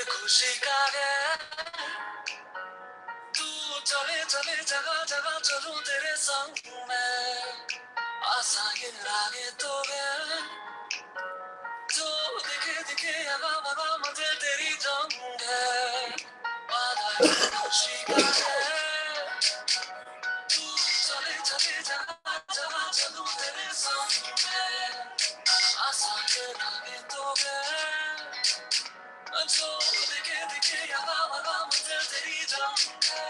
खुशी का है तू चले चले जगह जगह चलूं तेरे संग में आशा ये रागे तो है जो दिखे दिखे हवा हवा मुझे तेरी जंग है वादा ये खुशी का है तू चले चले जगह जगह चलूं तेरे संग में आशा ये रागे तो है जो दिखे दिखे हवा हवा मुझे तेरी जंग है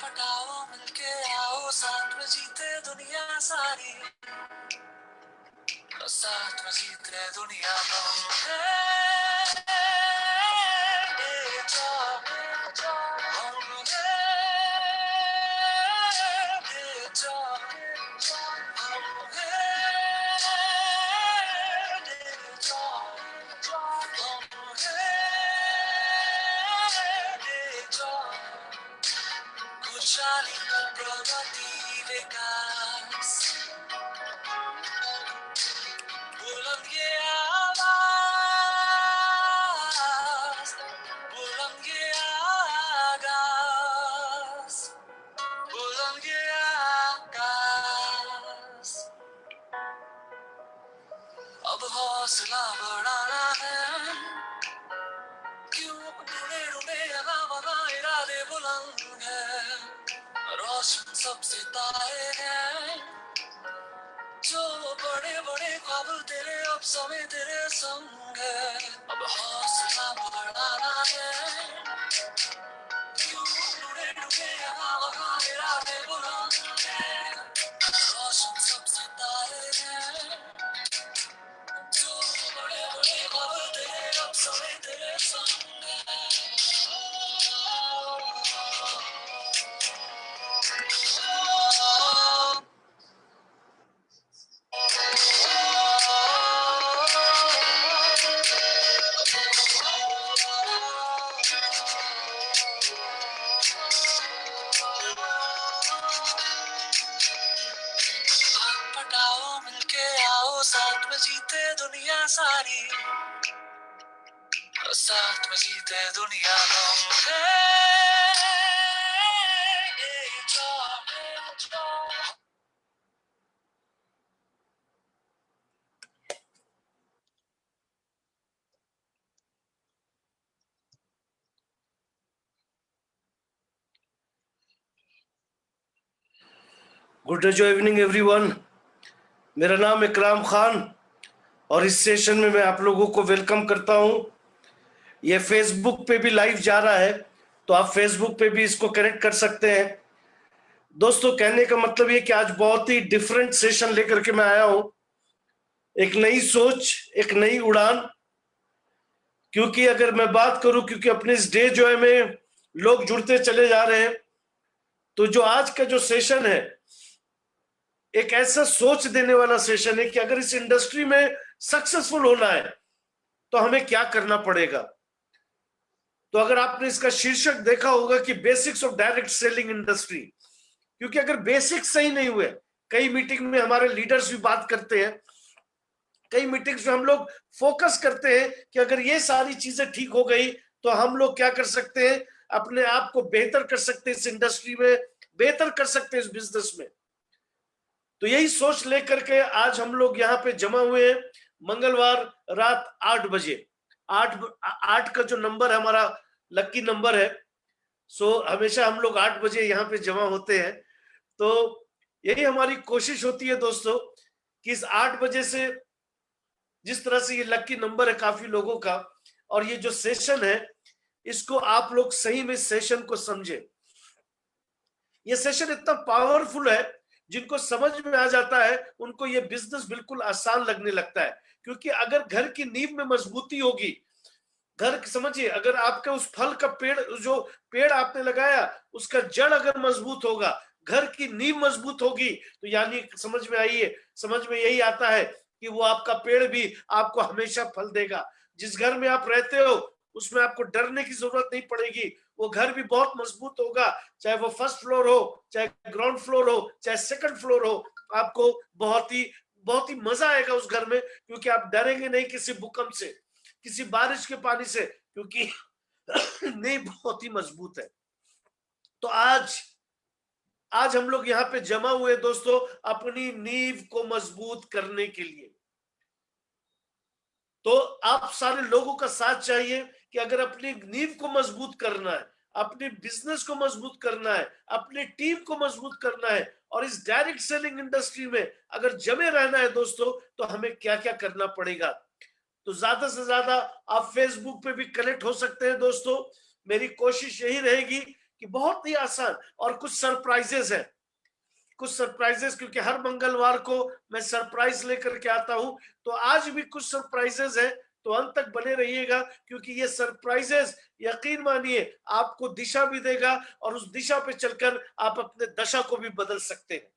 पटाओ मिलके आओ साथ में जीते दुनिया सारी साथ में जीते दुनिया खुशहाली प्रगति विकास बुलंद ये आवाज बुलंद ये आगाज बुलंद ये आकाश अब हौसला बढ़ाना है क्यों ढूंढे ढूंढे हवा हवा इरादे बुलंद है रोशन सब सितारे हैं जो बड़े बड़े ख्वाब तेरे अब समय तेरे संग है अब हौसला बढ़ाना है क्यों ढूंढे ढूंढे हवा हवा इरादे बुलंद है रोशन सब सितारे हैं जो बड़े बड़े ख्वाब तेरे अब समय तेरे संग है पटाओ मिलके आओ साथ में जीते दुनिया सारी साथ में जीते दुनिया गुड इवनिंग एवरीवन। मेरा नाम इकराम खान और इस सेशन में मैं आप लोगों को वेलकम करता हूं। ये फेसबुक पे भी लाइव जा रहा है तो आप फेसबुक पे भी इसको कनेक्ट कर सकते हैं। दोस्तों, कहने का मतलब ये कि आज बहुत ही डिफरेंट सेशन लेकर के मैं आया हूं, एक नई सोच, एक नई उड़ान। क्योंकि अगर मैं बात करूं, क्योंकि अपने इस डे जो है में लोग जुड़ते चले जा रहे हैं, तो जो आज का जो सेशन है एक ऐसा सोच देने वाला सेशन है कि अगर इस इंडस्ट्री में सक्सेसफुल होना है तो हमें क्या करना पड़ेगा। तो अगर आपने इसका शीर्षक देखा होगा कि basics of direct selling industry, क्योंकि अगर बेसिक्स सही नहीं हुए, कई मीटिंग में हमारे लीडर्स भी बात करते हैं, कई मीटिंग्स में हम लोग फोकस करते हैं कि अगर ये सारी चीजें ठीक हो गई तो हम लोग क्या कर सकते हैं, अपने आप को बेहतर कर सकते हैं, इस इंडस्ट्री में बेहतर कर सकते हैं, इस बिजनेस में। तो यही सोच लेकर के आज हम लोग यहाँ पे जमा हुए हैं। मंगलवार रात 8 बजे, 8 का जो नंबर है हमारा लकी नंबर है। सो हमेशा हम लोग 8 बजे यहाँ पे जमा होते हैं। तो यही हमारी कोशिश होती है दोस्तों कि इस 8 बजे से, जिस तरह से ये लकी नंबर है काफी लोगों का, और ये जो सेशन है इसको आप लोग सही में सेशन को समझे। ये सेशन इतना पावरफुल है, जिनको समझ में आ जाता है उनको ये बिजनेस बिल्कुल आसान लगने लगता है। क्योंकि अगर घर की नींव में मजबूती होगी, घर समझिए, अगर आपके उस फल का पेड़, जो पेड़ आपने लगाया उसका जड़ अगर मजबूत होगा, घर की नींव मजबूत होगी, तो यानी समझ में आइए, समझ में यही आता है कि वो आपका पेड़ भी आपको हमेशा फल देगा। जिस घर में आप रहते हो उसमें आपको डरने की जरूरत नहीं पड़ेगी, वो घर भी बहुत मजबूत होगा, चाहे वो फर्स्ट फ्लोर हो, चाहे ग्राउंड फ्लोर हो, चाहे सेकंड फ्लोर हो। आपको बहुत ही मजा आएगा उस घर में, क्योंकि आप डरेंगे नहीं किसी भूकंप से, किसी बारिश के पानी से, क्योंकि नींव बहुत ही मजबूत है। तो आज हम लोग यहाँ पे जमा हुए दोस्तों अपनी नींव को मजबूत करने के लिए। तो आप सारे लोगों का साथ चाहिए कि अगर अपनी नींव को मजबूत करना है, अपने बिजनेस को मजबूत करना है, अपनी टीम को मजबूत करना है, और इस डायरेक्ट सेलिंग इंडस्ट्री में अगर जमे रहना है दोस्तों, तो हमें क्या क्या करना पड़ेगा। तो ज्यादा से ज्यादा आप फेसबुक पे भी कनेक्ट हो सकते हैं दोस्तों। मेरी कोशिश यही रहेगी कि बहुत ही आसान और कुछ सरप्राइजेस है, कुछ सरप्राइजेस, क्योंकि हर मंगलवार को मैं सरप्राइज लेकर के आता हूं। तो आज भी कुछ सरप्राइजेस है, तो अंत तक बने रहिएगा, क्योंकि ये सरप्राइजेस यकीन मानिए आपको दिशा भी देगा, और उस दिशा पे चलकर आप अपने दशा को भी बदल सकते हैं।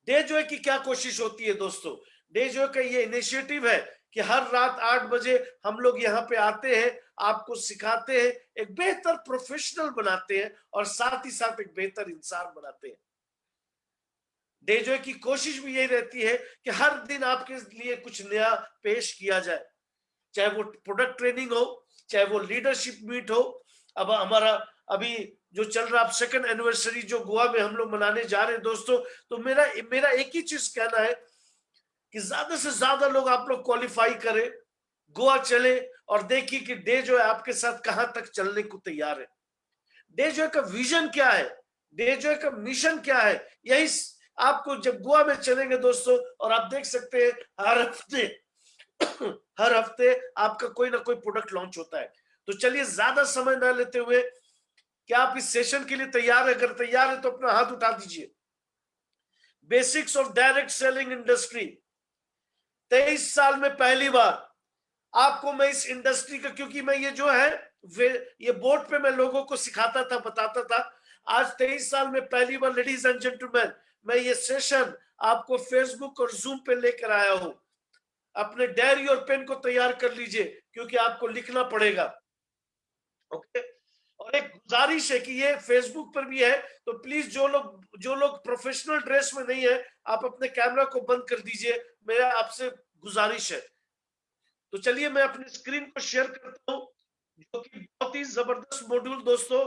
डे जॉय की क्या कोशिश होती है दोस्तों? डे जॉय का ये इनिशिएटिव है कि हर रात 8 बजे हम लोग यहाँ पे आते हैं, आपको सिखाते हैं, एक बेहतर प्रोफेशनल बनाते हैं, और साथ ही साथ एक बेहतर इंसान बनाते हैं। डे जॉय की कोशिश भी यही रहती है कि हर दिन आपके लिए कुछ नया पेश किया जाए, चाहे वो प्रोडक्ट ट्रेनिंग हो, चाहे वो लीडरशिप मीट हो। अब हमारा अभी जो चल रहा है सेकंड एनिवर्सरी जो गोवा में हम लोग मनाने जा रहे हैं दोस्तों, तो मेरा मेरा एक ही चीज कहना है कि ज्यादा से ज्यादा लोग आप लोग क्वालिफाई करें, गोवा चले, और देखिए कि डे जो है आपके साथ कहां तक चलने को तैयार है। डे जो का विजन क्या है, डे जो का मिशन क्या है, यही आपको जब गोवा में चलेंगे दोस्तों, और आप देख सकते हैं हर हफ्ते हर हफ्ते आपका कोई ना कोई प्रोडक्ट लॉन्च होता है। तो चलिए ज्यादा समय ना लेते हुए, क्या आप इस सेशन के लिए तैयार है? अगर तैयार है तो अपना हाथ उठा दीजिए। Basics of direct selling industry, 23 साल में पहली बार आपको मैं इस इंडस्ट्री का, क्योंकि मैं ये जो है ये बोर्ड पे मैं लोगों को सिखाता था, बताता था। आज 23 साल में पहली बार लेडीज एंड जेंटलमैन, मैं ये सेशन आपको फेसबुक और जूम पे लेकर आया हूं। अपने डायरी और पेन को तैयार कर लीजिए, क्योंकि आपको लिखना पड़ेगा। ओके, और एक गुजारिश है कि ये फेसबुक पर भी है, तो प्लीज जो लोग प्रोफेशनल ड्रेस में नहीं है, आप अपने कैमरा को बंद कर दीजिए, मेरा आपसे गुजारिश है। तो चलिए मैं अपनी स्क्रीन को शेयर करता हूं, जो कि बहुत ही जबरदस्त मॉड्यूल दोस्तों।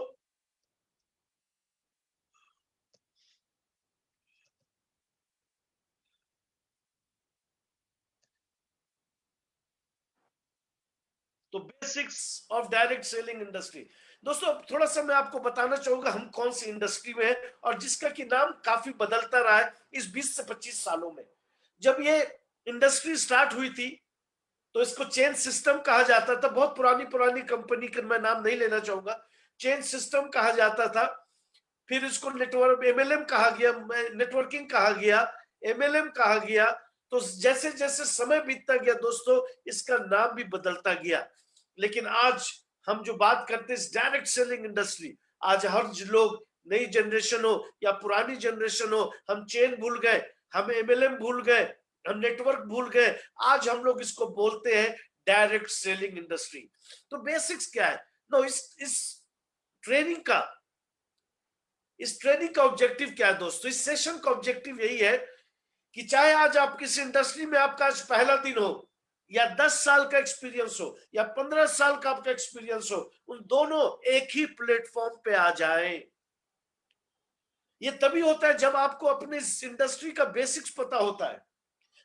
तो basics of direct selling industry दोस्तों, अब थोड़ा सा मैं आपको बताना चाहूंगा हम कौन सी इंडस्ट्री में है, और जिसका कि नाम काफी बदलता रहा है इस 20 से 25 सालों में। जब ये इंडस्ट्री स्टार्ट हुई थी तो इसको चेन सिस्टम कहा जाता था। बहुत पुरानी पुरानी कंपनी का मैं नाम नहीं लेना चाहूंगा, चेन सिस्टम कहा जाता था। फिर इसको नेटवर्क एमएलएम कहा गया, नेटवर्किंग कहा गया, एमएलएम कहा गया। तो जैसे जैसे समय बीतता गया दोस्तों, इसका नाम भी बदलता गया। लेकिन आज हम जो बात करते हैं डायरेक्ट सेलिंग इंडस्ट्री, आज हर लोग, नई जनरेशन हो या पुरानी जनरेशन हो, हम चेन भूल गए, हम एमएलएम भूल गए, हम नेटवर्क भूल गए। आज हम लोग इसको बोलते हैं डायरेक्ट सेलिंग इंडस्ट्री। तो बेसिक्स क्या है? नो, इस ट्रेनिंग का इस ट्रेनिंग का ऑब्जेक्टिव क्या है दोस्तों? इस सेशन का ऑब्जेक्टिव यही है कि चाहे आज आप किस इंडस्ट्री में आपका आज पहला दिन हो, या 10 साल का एक्सपीरियंस हो, या 15 साल का आपका एक्सपीरियंस हो, उन दोनों एक ही प्लेटफॉर्म पे आ जाएं। ये तभी होता है जब आपको अपने इस इंडस्ट्री का बेसिक्स पता होता है।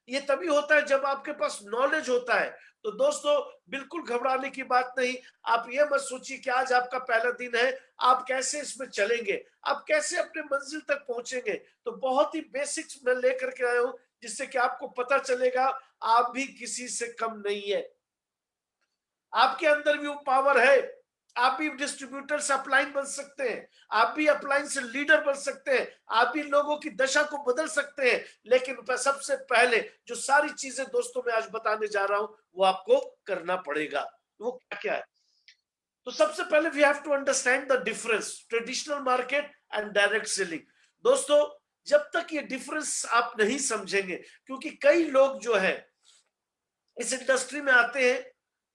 ये तभी होता है जब आपके पास नॉलेज होता है। तो दोस्तों, बिल्कुल घबराने की बात नहीं। आप ये मत सोचिए कि आज आपका पहला दिन है, आप कैसे इसमें चलेंगे, आप कैसे अपने मंजिल तक पहुंचेंगे। तो बहुत ही बेसिक्स मैं लेकर के आया हूं, जिससे कि आपको पता चलेगा आप भी किसी से कम नहीं है। आपके अंदर भी वो पावर है। आप भी डिस्ट्रीब्यूटर से अपलाइन बन सकते हैं, आप भी अपलाइन से लीडर बन सकते हैं, आप भी लोगों की दशा को बदल सकते हैं। लेकिन सबसे पहले जो सारी चीजें दोस्तों मैं आज बताने जा रहा हूं, वो आपको करना पड़ेगा। वो क्या क्या है? तो सबसे पहले we have to understand the difference traditional market and direct selling. दोस्तों, जब तक ये डिफरेंस आप नहीं समझेंगे, क्योंकि कई लोग जो है इस इंडस्ट्री में आते हैं,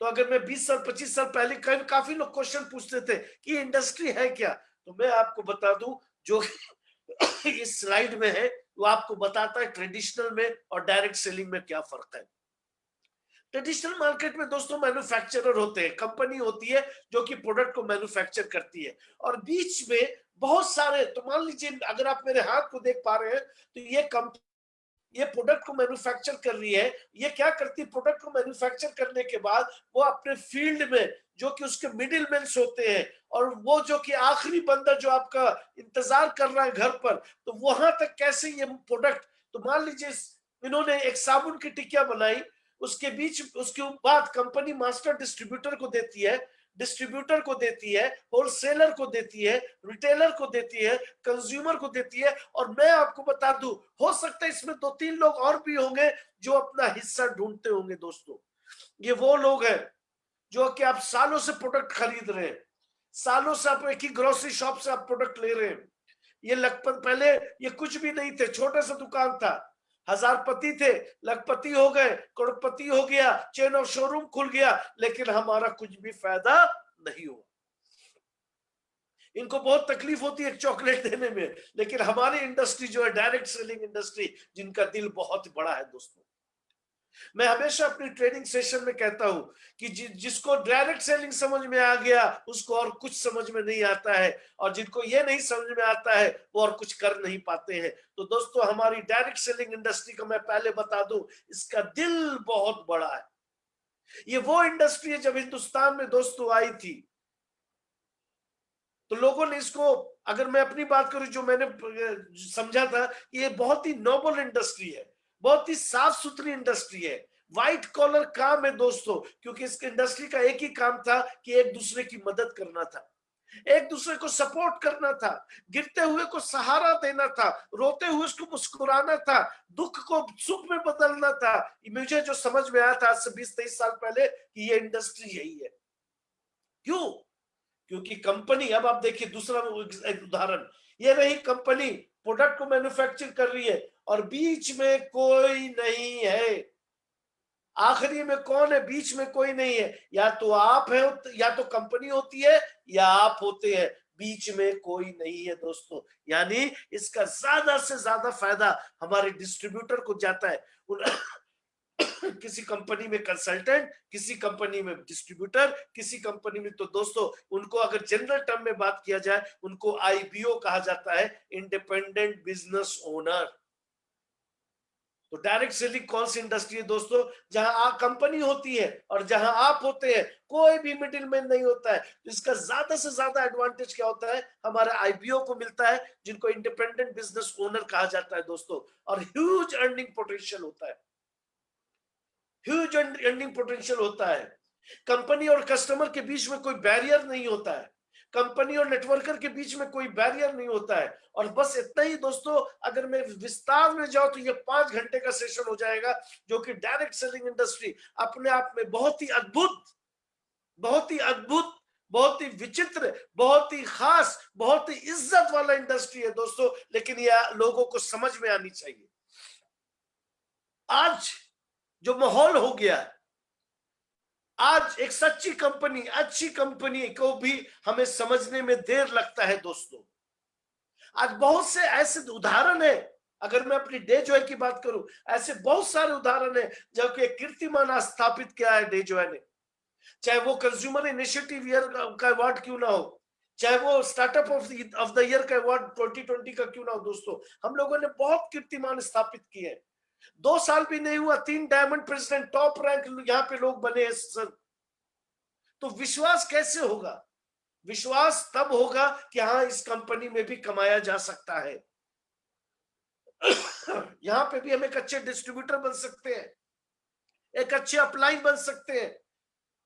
तो अगर मैं 20 साल 25 साल पहले काफी लोग क्वेश्चन पूछते थे कि इंडस्ट्री है क्या, तो मैं आपको बता दूं, जो इस स्लाइड में है वो आपको बताता है ट्रेडिशनल में और डायरेक्ट सेलिंग में क्या फर्क है। ट्रेडिशनल मार्केट में दोस्तों मैन्युफैक्चरर होते हैं, कंपनी होती है जो कि प्रोडक्ट को मैन्युफैक्चर करती है, और बीच में बहुत सारे, तो मान लीजिए अगर आप मेरे हाथ को देख पा रहे हैं, तो ये प्रोडक्ट को मैन्युफैक्चर कर रही है। ये क्या करती है, प्रोडक्ट को मैन्युफैक्चर करने के बाद वो अपने फील्ड में जो कि उसके मिडिल मैन्स होते हैं, और वो जो कि आखिरी बंदा जो आपका इंतजार कर रहा है घर पर, तो वहां तक कैसे ये प्रोडक्ट, तो मान लीजिए इन्होंने एक साबुन की टिकिया बनाई, उसके बीच उसके बाद कंपनी मास्टर डिस्ट्रीब्यूटर को देती है, डिस्ट्रीब्यूटर को देती है, होलसेलर को देती है, रिटेलर को देती है, कंज्यूमर को देती है। और मैं आपको बता दूं, हो सकता है इसमें 2-3 लोग और भी होंगे जो अपना हिस्सा ढूंढते होंगे दोस्तों। ये वो लोग हैं जो कि आप सालों से प्रोडक्ट खरीद रहे हैं, सालों से आप एक ही ग्रोसरी शॉप से आप प्रोडक्ट ले रहे हैं। ये लगभग पहले ये कुछ भी नहीं थे, छोटा सा दुकान था, हजारपति थे, लखपति हो गए, करोड़पति हो गया, चेन ऑफ शोरूम खुल गया, लेकिन हमारा कुछ भी फायदा नहीं हुआ। इनको बहुत तकलीफ होती है चॉकलेट देने में, लेकिन हमारी इंडस्ट्री जो है डायरेक्ट सेलिंग इंडस्ट्री, जिनका दिल बहुत बड़ा है दोस्तों। मैं हमेशा अपनी ट्रेनिंग सेशन में कहता हूं कि जिसको डायरेक्ट सेलिंग समझ में आ गया उसको और कुछ समझ में नहीं आता है, और जिनको ये नहीं समझ में आता है वो और कुछ कर नहीं पाते हैं। तो दोस्तों हमारी डायरेक्ट सेलिंग इंडस्ट्री को मैं पहले बता दूं, इसका दिल बहुत बड़ा है। ये वो इंडस्ट्री है, जब हिंदुस्तान में दोस्तों आई थी तो लोगों ने इसको, अगर मैं अपनी बात करूं जो मैंने समझा था, ये बहुत ही नोबल इंडस्ट्री है, बहुत ही साफ सुथरी इंडस्ट्री है, व्हाइट कॉलर काम है दोस्तों, क्योंकि इस इंडस्ट्री का एक ही काम था कि एक दूसरे की मदद करना था, एक दूसरे को सपोर्ट करना था, गिरते हुए को सहारा देना था, रोते हुए उसको मुस्कुराना था, दुख को सुख में बदलना था। मुझे जो समझ में आया था आज से 20-23 साल पहले कि ये इंडस्ट्री यही है। क्यों? क्योंकि कंपनी, अब आप देखिए दूसरा एक उदाहरण, ये रही कंपनी प्रोडक्ट को मैन्युफैक्चर कर रही है और बीच में कोई नहीं है, आखिरी में कौन है, बीच में कोई नहीं है, या तो आप है, या तो कंपनी होती है, या आप होते हैं, बीच में कोई नहीं है दोस्तों। यानी इसका ज्यादा से ज्यादा फायदा हमारे डिस्ट्रीब्यूटर को जाता है, किसी कंपनी में कंसल्टेंट, किसी कंपनी में डिस्ट्रीब्यूटर, किसी कंपनी में, तो दोस्तों उनको अगर जनरल टर्म में बात किया जाए उनको आईबीओ कहा जाता है, इंडिपेंडेंट बिजनेस ओनर। तो डायरेक्ट सेलिंग कौन सी इंडस्ट्री है दोस्तों, जहां कंपनी होती है और जहां आप होते हैं, कोई भी मिडिल मैन नहीं होता है। तो इसका ज्यादा से ज्यादा एडवांटेज क्या होता है, हमारे आईबीओ को मिलता है, जिनको इंडिपेंडेंट बिजनेस ओनर कहा जाता है दोस्तों, और ह्यूज अर्निंग पोटेंशियल होता है, ह्यूज अर्निंग पोटेंशियल होता है। कंपनी और कस्टमर के बीच में कोई बैरियर नहीं होता है, कंपनी और नेटवर्कर के बीच में कोई बैरियर नहीं होता है। और बस इतना ही दोस्तों, अगर मैं विस्तार में जाऊं तो ये 5 घंटे का सेशन हो जाएगा, जो कि डायरेक्ट सेलिंग इंडस्ट्री अपने आप में बहुत ही अद्भुत, बहुत ही अद्भुत, बहुत ही विचित्र, बहुत ही खास, बहुत ही इज्जत वाला इंडस्ट्री है दोस्तों, लेकिन यह लोगों को समझ में आनी चाहिए। आज जो माहौल हो गया है, आज एक सच्ची कंपनी, अच्छी कंपनी को भी हमें समझने में देर लगता है दोस्तों। आज बहुत से ऐसे उदाहरण है, अगर मैं अपनी डे जॉय की बात करूं, ऐसे बहुत सारे उदाहरण है जबकि कीर्तिमान स्थापित किया है डे जॉय ने, चाहे वो कंज्यूमर इनिशिएटिव ईयर का अवार्ड क्यों ना हो, चाहे वो स्टार्टअप ऑफ द ईयर का अवार्ड 2020 का क्यों ना हो दोस्तों, हम लोगों ने बहुत कीर्तिमान स्थापित किए हैं। 2 साल भी नहीं हुआ, 3 डायमंड प्रेसिडेंट, टॉप रैंक यहाँ पे लोग बने हैं सर। तो विश्वास कैसे होगा? विश्वास तब होगा कि हाँ, इस कंपनी में भी कमाया जा सकता है। यहां पे भी हम एक अच्छे डिस्ट्रीब्यूटर बन सकते हैं, एक अच्छे अपलाइन बन सकते हैं,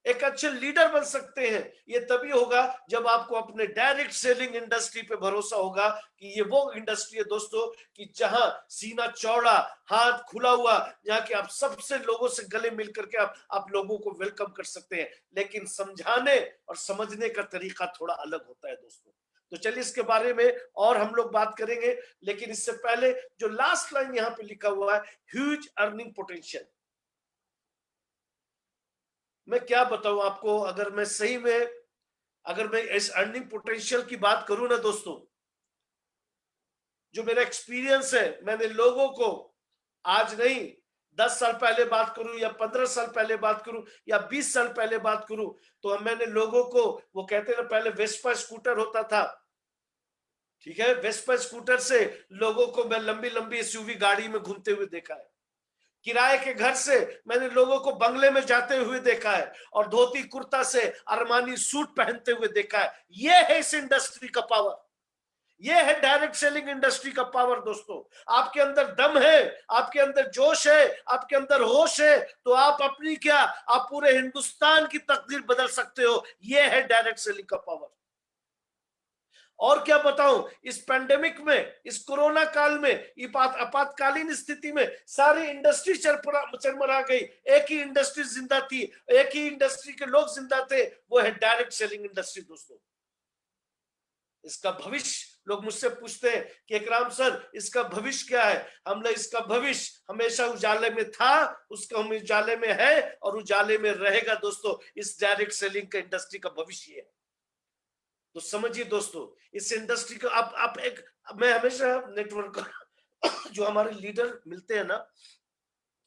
एक अच्छे लीडर बन सकते हैं। ये तभी होगा जब आपको अपने डायरेक्ट सेलिंग इंडस्ट्री पे भरोसा होगा कि ये वो इंडस्ट्री है दोस्तों कि जहां सीना चौड़ा, हाथ खुला हुआ, जहां कि आप सबसे लोगों से गले मिल करके आप लोगों को वेलकम कर सकते हैं। लेकिन समझाने और समझने का तरीका थोड़ा अलग होता है दोस्तों। तो चलिए इसके बारे में और हम लोग बात करेंगे, लेकिन इससे पहले जो लास्ट लाइन यहाँ पे लिखा हुआ है, ह्यूज अर्निंग पोटेंशियल। मैं क्या बताऊं आपको, अगर मैं सही में, अगर मैं इस अर्निंग पोटेंशियल की बात करूं ना दोस्तों, जो मेरा एक्सपीरियंस है, मैंने लोगों को, आज नहीं 10 साल पहले बात करूं या 15 साल पहले बात करूं या 20 साल पहले बात करूं, तो मैंने लोगों को, वो कहते हैं ना, पहले वेस्पा स्कूटर होता था, ठीक है, वेस्पा स्कूटर से लोगों को मैं लंबी लंबी एसयूवी गाड़ी में घूमते हुए देखा है। किराए के घर से मैंने लोगों को बंगले में जाते हुए देखा है, और धोती कुर्ता से अरमानी सूट पहनते हुए देखा है। ये है इस इंडस्ट्री का पावर, ये है डायरेक्ट सेलिंग इंडस्ट्री का पावर दोस्तों। आपके अंदर दम है, आपके अंदर जोश है, आपके अंदर होश है, तो आप अपनी क्या, आप पूरे हिंदुस्तान की तकदीर बदल सकते हो। ये है डायरेक्ट सेलिंग का पावर। और क्या बताऊं, इस पेंडेमिक में, इस कोरोना काल में, आपातकालीन स्थिति में सारी इंडस्ट्री चरमरा गई, एक ही इंडस्ट्री जिंदा थी, एक ही इंडस्ट्री के लोग जिंदा थे, वो है डायरेक्ट सेलिंग इंडस्ट्री दोस्तों। इसका भविष्य, लोग मुझसे पूछते हैं कि इकराम सर इसका भविष्य क्या है, हमने, इसका भविष्य हमेशा उजाले में था, उसका हम उजाले में है और उजाले में रहेगा दोस्तों। इस डायरेक्ट सेलिंग का इंडस्ट्री का भविष्य है। तो समझिए दोस्तों, इस इंडस्ट्री को आप एक, मैं हमेशा नेटवर्क जो हमारे लीडर मिलते हैं ना,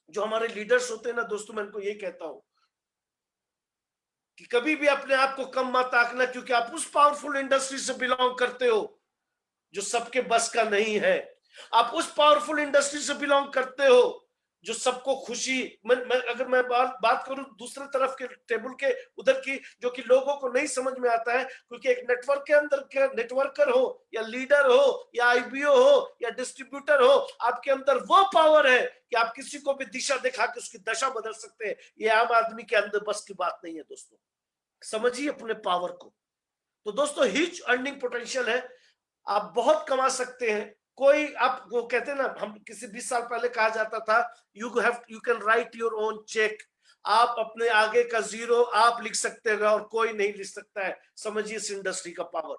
जो हमारे लीडर्स होते हैं ना दोस्तों, मैं उनको ये कहता हूं कि कभी भी अपने आप को कम मत आंकना, क्योंकि आप उस पावरफुल इंडस्ट्री से बिलोंग करते हो जो सबके बस का नहीं है। आप उस पावरफुल इंडस्ट्री से बिलोंग करते हो जो सबको खुशी, अगर मैं बात करूं दूसरे तरफ के टेबल के उधर की, जो कि लोगों को नहीं समझ में आता है, क्योंकि एक नेटवर्क के अंदर के नेटवर्कर हो या लीडर हो या आईबीओ हो या डिस्ट्रीब्यूटर हो, आपके अंदर वो पावर है कि आप किसी को भी दिशा दिखा के उसकी दशा बदल सकते हैं। ये आम आदमी के अंदर बस की बात नहीं है दोस्तों। समझिए अपने पावर को। तो दोस्तों ह्यूज अर्निंग पोटेंशियल है, आप बहुत कमा सकते हैं। कोई, आप वो कहते हैं ना, हम किसी 20 साल पहले कहा जाता था, you can write your own cheque. आप अपने आगे का जीरो आप लिख सकते हैं और कोई नहीं लिख सकता है। समझिए इस इंडस्ट्री का power.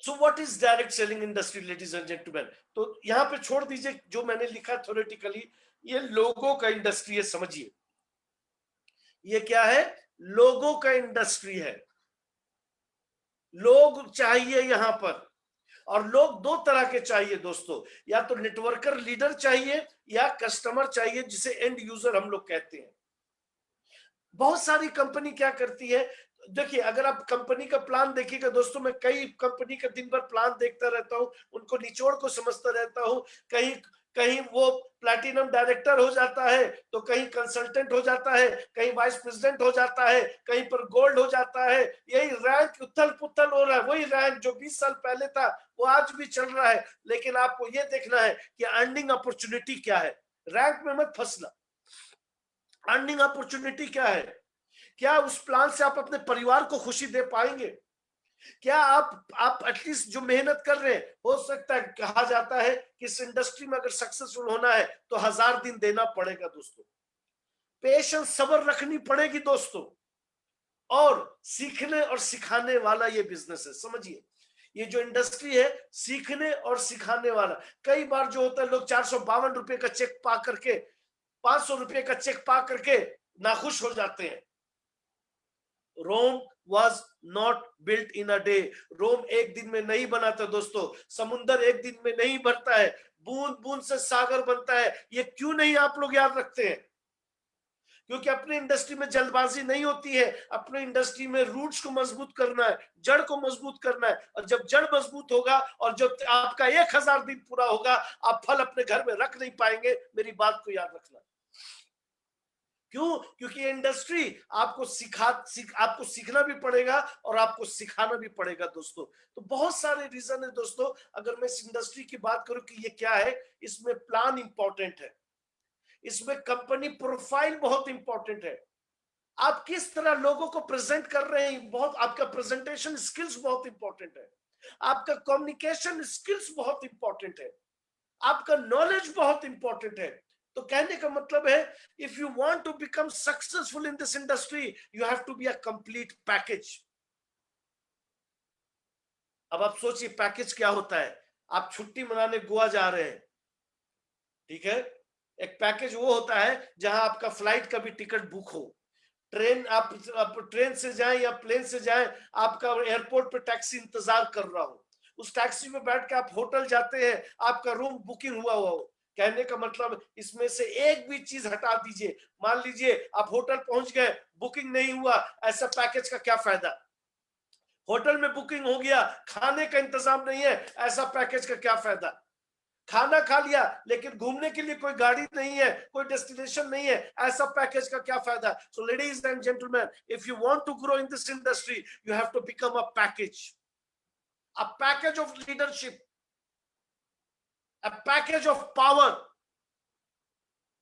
So what is direct selling industry ladies and gentleman? तो यहां पे छोड़ दीजिए जो मैंने लिखा थ्योरेटिकली, ये लोगों का इंडस्ट्री है। समझिए ये क्या है, लोगों का इंडस्ट्री है। लोग चाहिए यहां पर, और लोग दो तरह के चाहिए दोस्तों, या तो नेटवर्कर लीडर चाहिए या कस्टमर चाहिए, जिसे एंड यूजर हम लोग कहते हैं। बहुत सारी कंपनी क्या करती है, देखिए अगर आप कंपनी का प्लान देखिएगा दोस्तों, मैं कई कंपनी का दिन भर प्लान देखता रहता हूं, उनको निचोड़ को समझता रहता हूं। कहीं कहीं वो प्लैटिनम डायरेक्टर हो जाता है, तो कहीं कंसल्टेंट हो जाता है, कहीं वाइस प्रेसिडेंट हो जाता है, कहीं पर गोल्ड हो जाता है। यही रैंक उथल पुथल हो रहा है, वही रैंक जो 20 साल पहले था वो आज भी चल रहा है। लेकिन आपको ये देखना है कि अर्निंग अपॉर्चुनिटी क्या है। रैंक में मत फंसना, अर्निंग अपॉर्चुनिटी क्या है। क्या उस प्लान से आप अपने परिवार को खुशी दे पाएंगे? क्या आप एटलीस्ट जो मेहनत कर रहे हैं, हो सकता है, कहा जाता है कि इस इंडस्ट्री में अगर सक्सेसफुल होना है तो 1000 दिन देना पड़ेगा दोस्तों। पेशेंस, सब्र रखनी पड़ेगी दोस्तों। और सीखने और सिखाने वाला ये बिजनेस है। समझिए ये जो इंडस्ट्री है, सीखने और सिखाने वाला। कई बार जो होता है, लोग 452 रुपए का चेक पा करके, 500 रुपए का चेक पा करके नाखुश हो जाते हैं। Rome was not built in a day. Rome एक दिन में नहीं बना था दोस्तों, समुंदर एक दिन में नहीं भरता है, बूंद बूंद से सागर बनता है। ये क्यों नहीं आप लोग याद रखते हैं? क्योंकि अपनी इंडस्ट्री में जल्दबाजी नहीं होती है। अपनी इंडस्ट्री में रूट्स को मजबूत करना है, जड़ को मजबूत करना है, और जब जड़ मजबूत होगा और जब आपका 1000 दिन पूरा होगा, आप फल अपने घर में रख नहीं पाएंगे। मेरी बात को याद रखना। क्यों? क्योंकि इंडस्ट्री आपको आपको सीखना भी पड़ेगा और आपको सिखाना भी पड़ेगा दोस्तों। तो बहुत सारे रीजन है दोस्तों। अगर मैं इस इंडस्ट्री की बात करूं कि ये क्या है, इसमें प्लान इंपॉर्टेंट है, इसमें कंपनी प्रोफाइल बहुत इंपॉर्टेंट है। आप किस तरह लोगों को प्रेजेंट कर रहे हैं, बहुत, आपका प्रेजेंटेशन स्किल्स बहुत इंपॉर्टेंट है, आपका कम्युनिकेशन स्किल्स बहुत इंपॉर्टेंट है, आपका नॉलेज बहुत इंपॉर्टेंट है। तो कहने का मतलब है, if you want to become successful in this industry, you have to be a complete package. अब आप सोचिए पैकेज क्या होता है। आप छुट्टी मनाने गोवा जा रहे हैं, ठीक है, एक पैकेज वो होता है जहां आपका फ्लाइट का भी टिकट बुक हो, ट्रेन आप ट्रेन से जाएं या प्लेन से जाएं, आपका एयरपोर्ट पे टैक्सी इंतजार कर रहा हो, उस टैक्सी में बैठ के आप होटल जाते हैं, आपका रूम बुकिंग हुआ हो। कहने का मतलब इसमें से एक भी चीज हटा दीजिए, मान लीजिए आप होटल पहुंच गए, बुकिंग नहीं हुआ, ऐसा पैकेज का क्या फायदा। होटल में बुकिंग हो गया, खाने का इंतजाम नहीं है, ऐसा पैकेज का क्या फायदा। खाना खा लिया लेकिन घूमने के लिए कोई गाड़ी नहीं है, कोई डेस्टिनेशन नहीं है, ऐसा पैकेज का क्या फायदा। So ladies and gentleman, if you want to grow in this industry, you have to become a package of leadership, a package of power.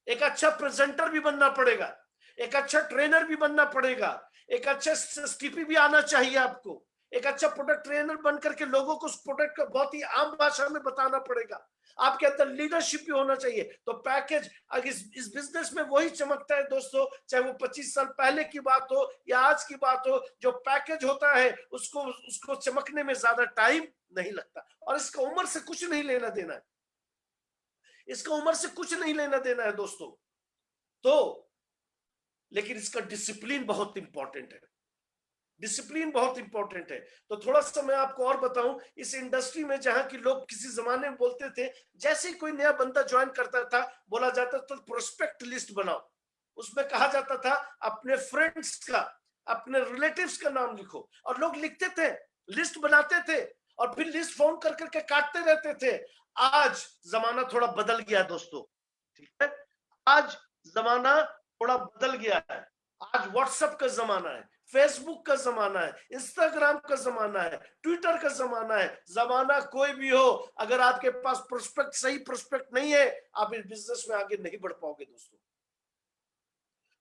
एक अच्छा प्रेजेंटर भी बनना पड़ेगा, एक अच्छा ट्रेनर भी बनना पड़ेगा, एक अच्छा एसटीपी भी आना चाहिए आपको, एक अच्छा प्रोडक्ट ट्रेनर बनकर के लोगों को उस प्रोडक्ट को बहुत ही आम भाषा में बताना पड़ेगा, आपके अंदर लीडरशिप भी होना चाहिए। तो पैकेज अगर इस बिजनेस में वही चमकता है दोस्तों, चाहे वो 25 साल पहले की बात हो या आज की बात हो, जो पैकेज होता है उसको उसको चमकने में ज्यादा टाइम नहीं लगता। और इसका उम्र से कुछ नहीं लेना देना है, इसका उम्र से कुछ नहीं लेना देना है दोस्तों। तो लेकिन इसका डिसिप्लिन बहुत इंपॉर्टेंट है, डिसिप्लिन बहुत इंपॉर्टेंट है। तो थोड़ा सा मैं आपको और बताऊं, इस इंडस्ट्री में जहां की लोग किसी जमाने में बोलते थे, जैसे ही कोई नया बंदा ज्वाइन करता था बोला जाता था प्रोस्पेक्ट लिस्ट बनाओ, उसमें कहा जाता था अपने फ्रेंड्स का, अपने रिलेटिव्स का नाम लिखो, और लोग लिखते थे, लिस्ट बनाते थे, और फिर लिस्ट फोन कर करके काटते रहते थे। आज जमाना थोड़ा बदल गया दोस्तों, ठीक है, आज जमाना थोड़ा बदल गया है। आज व्हाट्सएप का जमाना है, फेसबुक का जमाना है, इंस्टाग्राम का जमाना है, ट्विटर का जमाना है। जमाना कोई भी हो, अगर आपके पास प्रोस्पेक्ट, सही प्रोस्पेक्ट नहीं है, आप इस बिजनेस में आगे नहीं बढ़ पाओगे दोस्तों।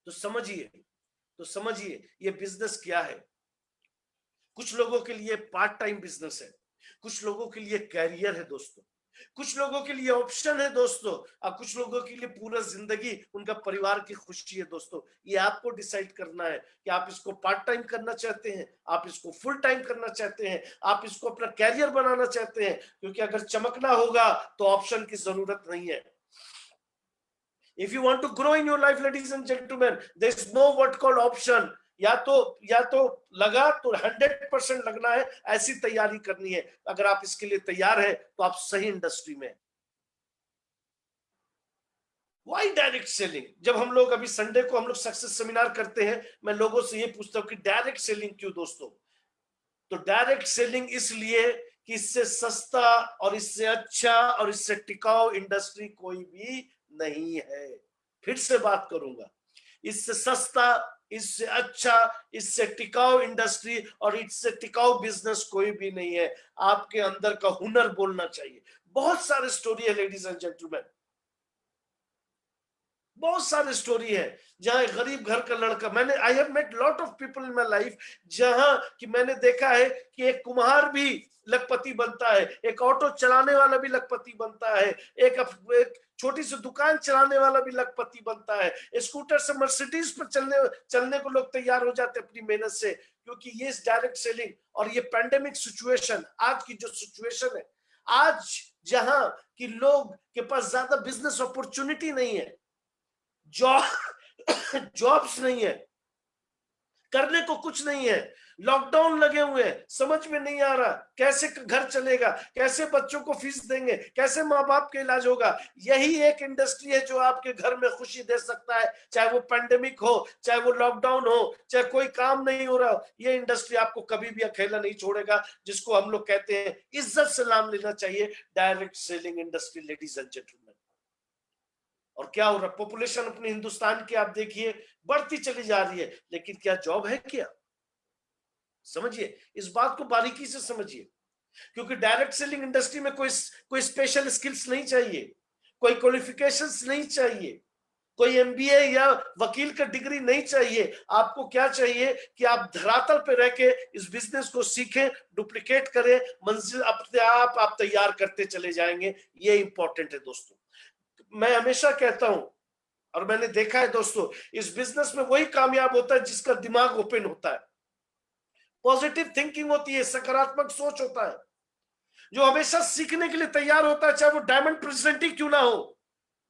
तो समझिए, तो समझिए ये बिजनेस क्या है। कुछ लोगों के लिए पार्ट टाइम बिजनेस है, कुछ लोगों के लिए कैरियर है दोस्तों, कुछ लोगों के लिए ऑप्शन है दोस्तों, और कुछ लोगों के लिए पूरा जिंदगी उनका परिवार की खुशी है दोस्तों। ये आपको डिसाइड करना है कि आप इसको पार्ट टाइम करना चाहते हैं, आप इसको फुल टाइम करना चाहते हैं, आप इसको अपना कैरियर बनाना चाहते हैं। क्योंकि अगर चमकना होगा तो ऑप्शन की जरूरत नहीं है। If you want to grow in your life, ladies and gentlemen, there is no what called option। या तो लगा तो 100% लगना है, ऐसी तैयारी करनी है। अगर आप इसके लिए तैयार हैं तो आप सही इंडस्ट्री में। Why direct selling? जब हम लोग अभी संडे को हम लोग सक्सेस सेमिनार करते हैं, मैं लोगों से ये पूछता हूं कि डायरेक्ट सेलिंग क्यों दोस्तों। तो डायरेक्ट सेलिंग इसलिए कि इससे सस्ता और इससे अच्छा और इससे टिकाऊ इंडस्ट्री कोई भी नहीं है। फिर से बात करूंगा, इससे सस्ता, इससे अच्छा, इससे टिकाऊ इंडस्ट्री और इससे टिकाऊ बिजनेस कोई भी नहीं है। आपके अंदर का हुनर बोलना चाहिए। बहुत सारे स्टोरी है लेडीज एंड जेंटलमैन, बहुत सारी स्टोरी है जहां एक गरीब घर का लड़का, मैंने I have met lot of people in my life, जहां कि मैंने देखा है कि एक कुम्हार भी लखपति बनता है, एक ऑटो चलाने वाला भी लखपति बनता है, एक छोटी सी दुकान चलाने वाला भी लखपति बनता है, स्कूटर से मर्सिडीज पर चलने चलने को लोग तैयार हो जाते अपनी मेहनत से। क्योंकि ये डायरेक्ट सेलिंग और ये पैंडेमिक सिचुएशन, आज की जो सिचुएशन है, आज जहां कि लोग के पास ज्यादा बिजनेस अपॉर्चुनिटी नहीं है, जॉब जॉब्स नहीं है, करने को कुछ नहीं है, लॉकडाउन लगे हुए हैं, समझ में नहीं आ रहा कैसे घर चलेगा, कैसे बच्चों को फीस देंगे, कैसे माँ बाप का इलाज होगा। यही एक इंडस्ट्री है जो आपके घर में खुशी दे सकता है, चाहे वो पैंडेमिक हो, चाहे वो लॉकडाउन हो, चाहे कोई काम नहीं हो रहा हो। ये इंडस्ट्री आपको कभी भी अकेला नहीं छोड़ेगा, जिसको हम लोग कहते हैं, इज्जत से नाम लेना चाहिए, direct selling industry, ladies and gentleman. और क्या हो रहा, पॉपुलेशन अपने हिंदुस्तान की आप देखिए बढ़ती चली जा रही है, लेकिन क्या जॉब है क्या? समझिए, इस बात को बारीकी से समझिए। क्योंकि डायरेक्ट सेलिंग इंडस्ट्री में कोई स्पेशल स्किल्स नहीं चाहिए, कोई क्वालिफिकेशंस नहीं चाहिए, कोई एमबीए या वकील का डिग्री नहीं चाहिए। आपको क्या चाहिए कि आप धरातल पे रह के इस बिजनेस को सीखें, डुप्लीकेट करें, मंजिल अपने आप तैयार करते चले जाएंगे। ये इंपॉर्टेंट है दोस्तों। मैं हमेशा कहता हूं और मैंने देखा है दोस्तों, इस बिजनेस में वही कामयाब होता है जिसका दिमाग ओपन होता है, पॉजिटिव थिंकिंग होती है, सकारात्मक सोच होता है। जो हमेशा सीखने के लिए तैयार होता है, चाहे वो डायमंड प्रेसिडेंट ही क्यों ना हो,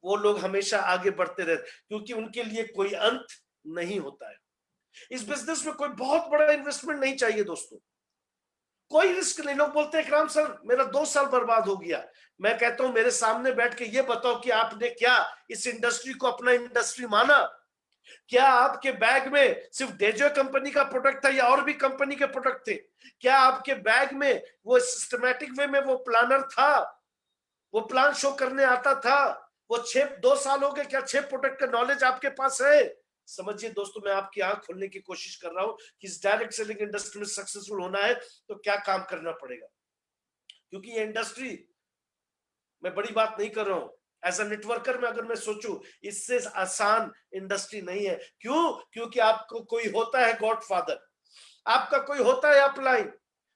वो लोग हमेशा आगे बढ़ते रहते, क्योंकि उनके लिए कोई अंत नहीं होता है। इस बिजनेस में कोई बहुत बड़ा इन्वेस्टमेंट नहीं चाहिए दोस्तों, कोई रिस्क नहीं। लोग बोलते हैं राम सर मेरा 2 साल बर्बाद हो गया। मैं कहता हूं मेरे सामने बैठ के ये बताओ कि आपने क्या इस इंडस्ट्री को अपना इंडस्ट्री माना? क्या आपके बैग में सिर्फ डेजो कंपनी का प्रोडक्ट था या और भी कंपनी के प्रोडक्ट थे? क्या आपके बैग में वो सिस्टमैटिक वे में वो प्लानर था, वो प्लान शो करने आता था? वो 2 साल हो गए, क्या 6 प्रोडक्ट का नॉलेज आपके पास है? समझिए दोस्तों, मैं आपकी आंख खोलने की कोशिश कर रहा हूं कि इस डायरेक्ट सेलिंग इंडस्ट्री में सक्सेसफुल होना है तो क्या काम करना पड़ेगा। क्योंकि ये इंडस्ट्री, मैं बड़ी बात नहीं कर रहा हूं, एज अ नेटवर्कर में अगर मैं सोचूं, इससे आसान इंडस्ट्री नहीं है। क्यों? क्योंकि आपको कोई होता है गॉडफादर, आपका कोई होता है अपलाइन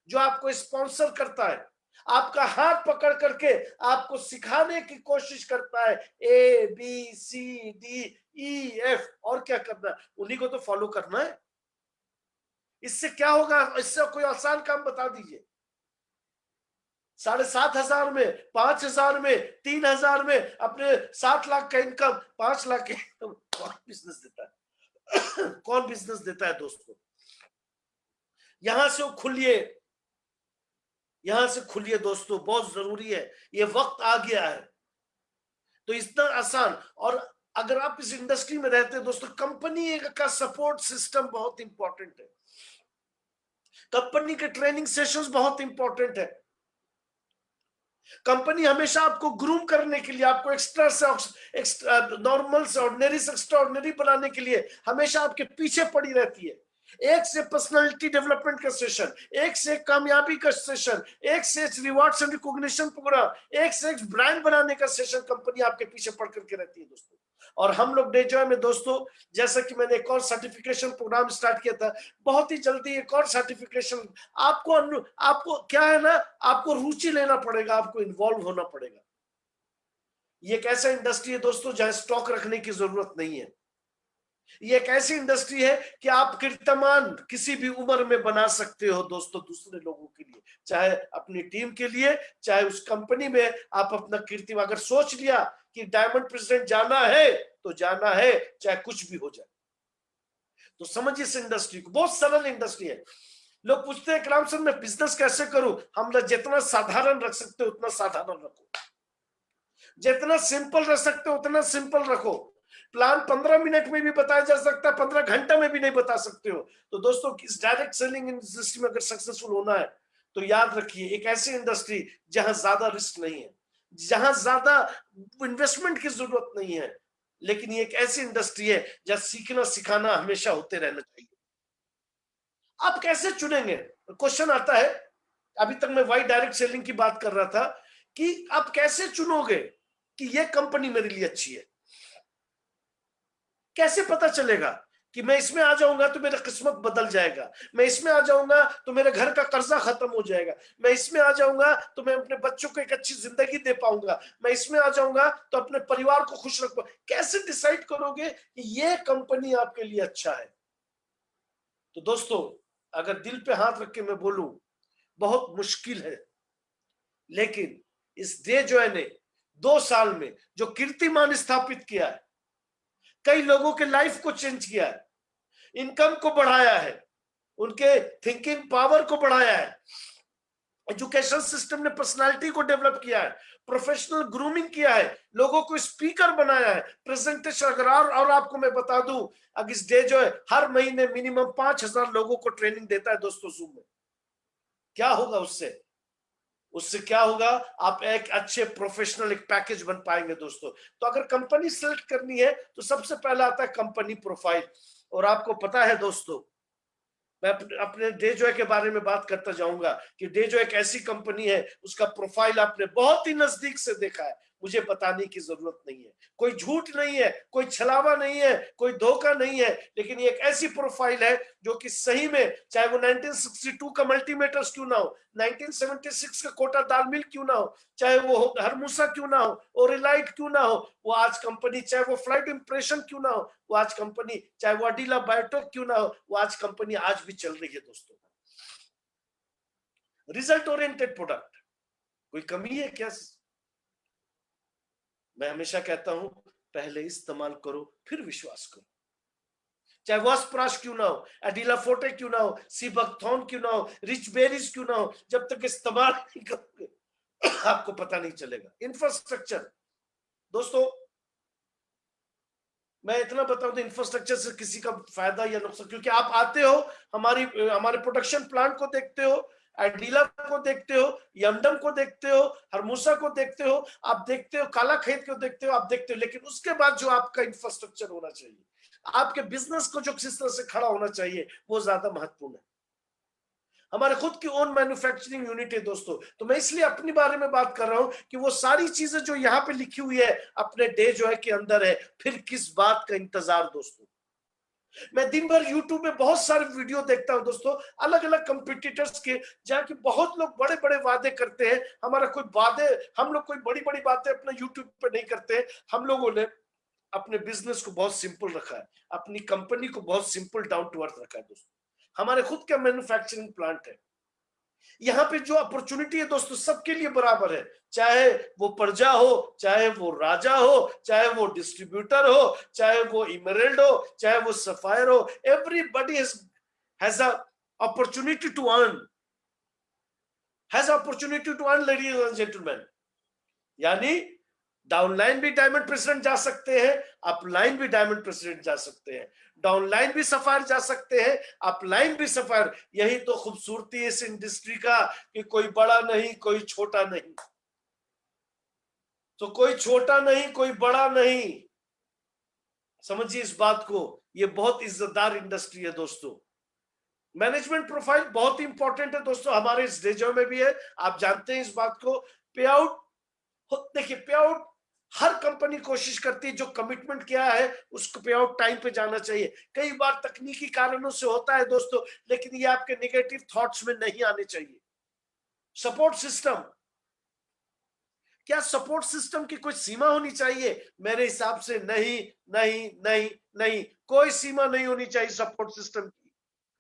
जो आपको स्पॉन्सर करता है, आपका हाथ पकड़ करके आपको सिखाने की कोशिश करता है ABCDEF, और क्या करना है, उन्हीं को तो फॉलो करना है। इससे क्या होगा? इससे कोई आसान काम बता दीजिए। 7,500 में, 5,000 में, 3,000 में अपने 7 लाख का इनकम, 5 लाख का इनकम कौन बिजनेस देता है? कौन बिजनेस देता है दोस्तों? यहां से खुलिए, यहां से खुलिए दोस्तों, बहुत जरूरी है, ये वक्त आ गया है। तो इतना आसान, और अगर आप इस इंडस्ट्री में रहते हैं दोस्तों, कंपनी का सपोर्ट सिस्टम बहुत इंपॉर्टेंट है, कंपनी के ट्रेनिंग सेशंस बहुत इंपॉर्टेंट है। कंपनी हमेशा आपको ग्रूम करने के लिए, आपको एक्स्ट्रा से नॉर्मल से ऑर्डिनरी से एक्स्ट्रा ऑर्डिनरी बनाने के लिए हमेशा आपके पीछे पड़ी रहती है। एक से पर्सनालिटी डेवलपमेंट का सेशन, एक से एक कामयाबी का सेशन, एक से एक रिवार्ड्स एंड रिकॉग्निशन प्रोग्राम, एक से एक ब्रांड बनाने का सेशन कंपनी आपके पीछे पड़ करके रहती है दोस्तों। और हम लोग डेजॉय में दोस्तों, जैसा कि मैंने एक और सर्टिफिकेशन प्रोग्राम स्टार्ट किया था, बहुत ही जल्दी एक और सर्टिफिकेशन, आपको क्या है ना, आपको रुचि लेना पड़ेगा, आपको इन्वॉल्व होना पड़ेगा। ये एक ऐसा इंडस्ट्री है दोस्तों जहां स्टॉक रखने की जरूरत नहीं है। ये एक ऐसी इंडस्ट्री है कि आप कीर्तिमान किसी भी उम्र में बना सकते हो दोस्तों, दूसरे लोगों के लिए, चाहे अपनी टीम के लिए, चाहे उस कंपनी में आप अपना कीर्तिमान, अगर सोच लिया कि डायमंड प्रेसिडेंट जाना है तो जाना है, चाहे कुछ भी हो जाए। तो समझिए इस इंडस्ट्री को, बहुत सरल इंडस्ट्री है। लोग पूछते हैं राम सर मैं बिजनेस कैसे करूं? हम लोग जितना साधारण रख सकते हो उतना साधारण रखो, जितना सिंपल रख सकते हो उतना सिंपल रखो। प्लान 15 मिनट में भी बताया जा सकता है, 15 घंटे में भी नहीं बता सकते हो। तो दोस्तों, इस डायरेक्ट सेलिंग इंडस्ट्री में अगर सक्सेसफुल होना है तो याद रखिए, एक ऐसी इंडस्ट्री जहां ज्यादा रिस्क नहीं है, जहां ज्यादा इन्वेस्टमेंट की जरूरत नहीं है, लेकिन ये एक ऐसी इंडस्ट्री है जहां सीखना सिखाना हमेशा होते रहना चाहिए। आप कैसे चुनेंगे? क्वेश्चन आता है। अभी तक मैं वाई डायरेक्ट सेलिंग की बात कर रहा था कि आप कैसे चुनोगे कि ये कंपनी मेरे लिए अच्छी है? कैसे पता चलेगा कि मैं इसमें आ जाऊंगा तो मेरा किस्मत बदल जाएगा, मैं इसमें आ जाऊंगा तो मेरे घर का कर्जा खत्म हो जाएगा, मैं इसमें आ जाऊंगा तो मैं अपने बच्चों को एक अच्छी जिंदगी दे पाऊंगा, मैं इसमें आ जाऊंगा तो अपने परिवार को खुश रख पाऊंगा? कैसे डिसाइड करोगे कि ये कंपनी आपके लिए अच्छा है? तो दोस्तों, अगर दिल पे हाथ रख के मैं बोलूं, बहुत मुश्किल है, लेकिन इस डे जॉय ने 2 साल में जो कीर्तिमान स्थापित किया है, कई लोगों के लाइफ को चेंज किया है, इनकम को बढ़ाया है, उनके थिंकिंग पावर को बढ़ाया है, एजुकेशन सिस्टम ने पर्सनालिटी को डेवलप किया है, प्रोफेशनल ग्रूमिंग किया है, लोगों को स्पीकर बनाया है, प्रेजेंटेशन। अगर और आपको मैं बता दूं, अगर इस डे जो है हर महीने मिनिमम 5,000 लोगों को ट्रेनिंग देता है दोस्तों जूम में। क्या होगा उससे? उससे क्या होगा? आप एक अच्छे प्रोफेशनल एक पैकेज बन पाएंगे दोस्तों। तो अगर कंपनी सेलेक्ट करनी है तो सबसे पहला आता है कंपनी प्रोफाइल। और आपको पता है दोस्तों, मैं अपने डेजॉय के बारे में बात करता जाऊंगा कि डेजॉय एक ऐसी कंपनी है, उसका प्रोफाइल आपने बहुत ही नजदीक से देखा है, मुझे बताने की जरूरत नहीं है। कोई झूठ नहीं है, कोई छलावा नहीं है, कोई धोखा नहीं है, लेकिन ये एक ऐसी प्रोफाइल है जो कि सही में, चाहे वो 1962 का मल्टीमीटर्स क्यों ना हो, 1976 का कोटा दाल मिल क्यों ना हो, चाहे वो हरमूसा क्यों ना हो, ओरिलाइट क्यों ना हो, वो आज कंपनी, चाहे वो फ्लाइट इंप्रेशन क्यों ना हो, वो आज कंपनी, चाहे वो अडीला बायोटेक क्यों ना हो, वो आज कंपनी आज भी चल रही है दोस्तों। रिजल्ट ओरिएंटेड प्रोडक्ट, कोई कमी है क्या? मैं हमेशा कहता हूं, पहले इस्तेमाल करो फिर विश्वास करो। चाहे वॉस्प्राश क्यों ना हो, एडिला फोर्टे क्यों ना हो, सीबकथॉर्न क्यों ना हो, रिच बेरीज क्यों ना हो, जब तक इस्तेमाल नहीं करोगे आपको पता नहीं चलेगा। इंफ्रास्ट्रक्चर दोस्तों, मैं इतना बताऊं तो इंफ्रास्ट्रक्चर से किसी का फायदा या नुकसान, क्योंकि आप आते हो, हमारे प्रोडक्शन प्लांट को देखते हो, एडिला को देखते हो, यमडम को देखते हो, हरमूसा को देखते हो, आप देखते हो काला खेत को देखते हो, आप देखते हो, लेकिन उसके बाद जो आपका इंफ्रास्ट्रक्चर होना चाहिए, आपके बिजनेस को जो किस तरह से खड़ा होना चाहिए, वो ज्यादा महत्वपूर्ण है। हमारे खुद की ओन मैन्युफैक्चरिंग यूनिट है दोस्तों, तो मैं इसलिए अपनी बारे में बात कर रहा हूं कि वो सारी चीजें जो यहाँ पे लिखी हुई है अपने डे जो है के अंदर है, फिर किस बात का इंतजार दोस्तों। मैं दिन भर यूट्यूब में बहुत सारे वीडियो देखता हूं दोस्तों, अलग अलग कंपटीटर्स के, जहाँ की बहुत लोग बड़े बड़े वादे करते हैं। हमारा कोई वादे, हम लोग कोई बड़ी बड़ी बातें अपने यूट्यूब पे नहीं करते। हम लोगों ने अपने बिजनेस को बहुत सिंपल रखा है, अपनी कंपनी को बहुत सिंपल डाउन टू अर्थ रखा है दोस्तों। हमारे खुद का मैन्युफैक्चरिंग प्लांट है। यहाँ पे जो अपॉर्चुनिटी है दोस्तों सबके लिए बराबर है, चाहे वो प्रजा हो, चाहे वो राजा हो, चाहे वो डिस्ट्रीब्यूटर हो, चाहे वो इमरल्ड हो, चाहे वो सफायर हो, everybody has a opportunity to earn, ladies and gentleman. यानी डाउनलाइन भी डायमंड प्रेसिडेंट जा सकते हैं, अपलाइन भी डायमंड प्रेसिडेंट जा सकते हैं, डाउनलाइन भी सफायर जा सकते हैं, अपलाइन भी सफायर। यही तो खूबसूरती है इस इंडस्ट्री का कि कोई बड़ा नहीं, कोई छोटा नहीं। तो कोई छोटा नहीं, कोई बड़ा नहीं, समझिए इस बात को। ये बहुत इज्जतदार इंडस्ट्री है दोस्तों। मैनेजमेंट प्रोफाइल बहुत इंपॉर्टेंट है दोस्तों, हमारे इस डेजो में भी है, आप जानते हैं इस बात को। पे आउट, देखिए पे आउट हर कंपनी कोशिश करती है, जो कमिटमेंट किया है उसको पे आउट टाइम पे जाना चाहिए। कई बार तकनीकी कारणों से होता है दोस्तों, लेकिन ये आपके नेगेटिव थॉट्स में नहीं आने चाहिए। सपोर्ट सिस्टम, क्या सपोर्ट सिस्टम की कोई सीमा होनी चाहिए? मेरे हिसाब से नहीं, नहीं, नहीं, नहीं, कोई सीमा नहीं होनी चाहिए सपोर्ट सिस्टम की।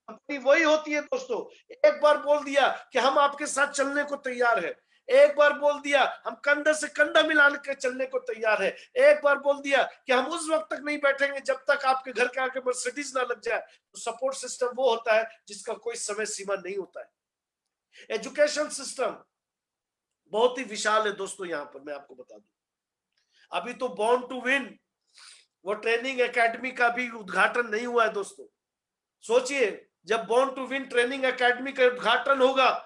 कंपनी वही होती है दोस्तों, एक बार बोल दिया कि हम आपके साथ चलने को तैयार है, एक बार बोल दिया हम कंधे से कंधा मिला के चलने को तैयार है, एक बार बोल दिया कि हम उस वक्त तक नहीं बैठेंगे जब तक आपके घर के आगे मर्सिडीज ना लग जाए। तो सपोर्ट सिस्टम वो होता है जिसका कोई समय सीमा नहीं होता है। एजुकेशन सिस्टम बहुत ही विशाल है दोस्तों। यहां पर मैं आपको बता दूं, अभी तो बॉर्न टू विन वो ट्रेनिंग एकेडमी का भी उद्घाटन नहीं हुआ है दोस्तों। सोचिए, जब born to win training academy का उद्घाटन होगा,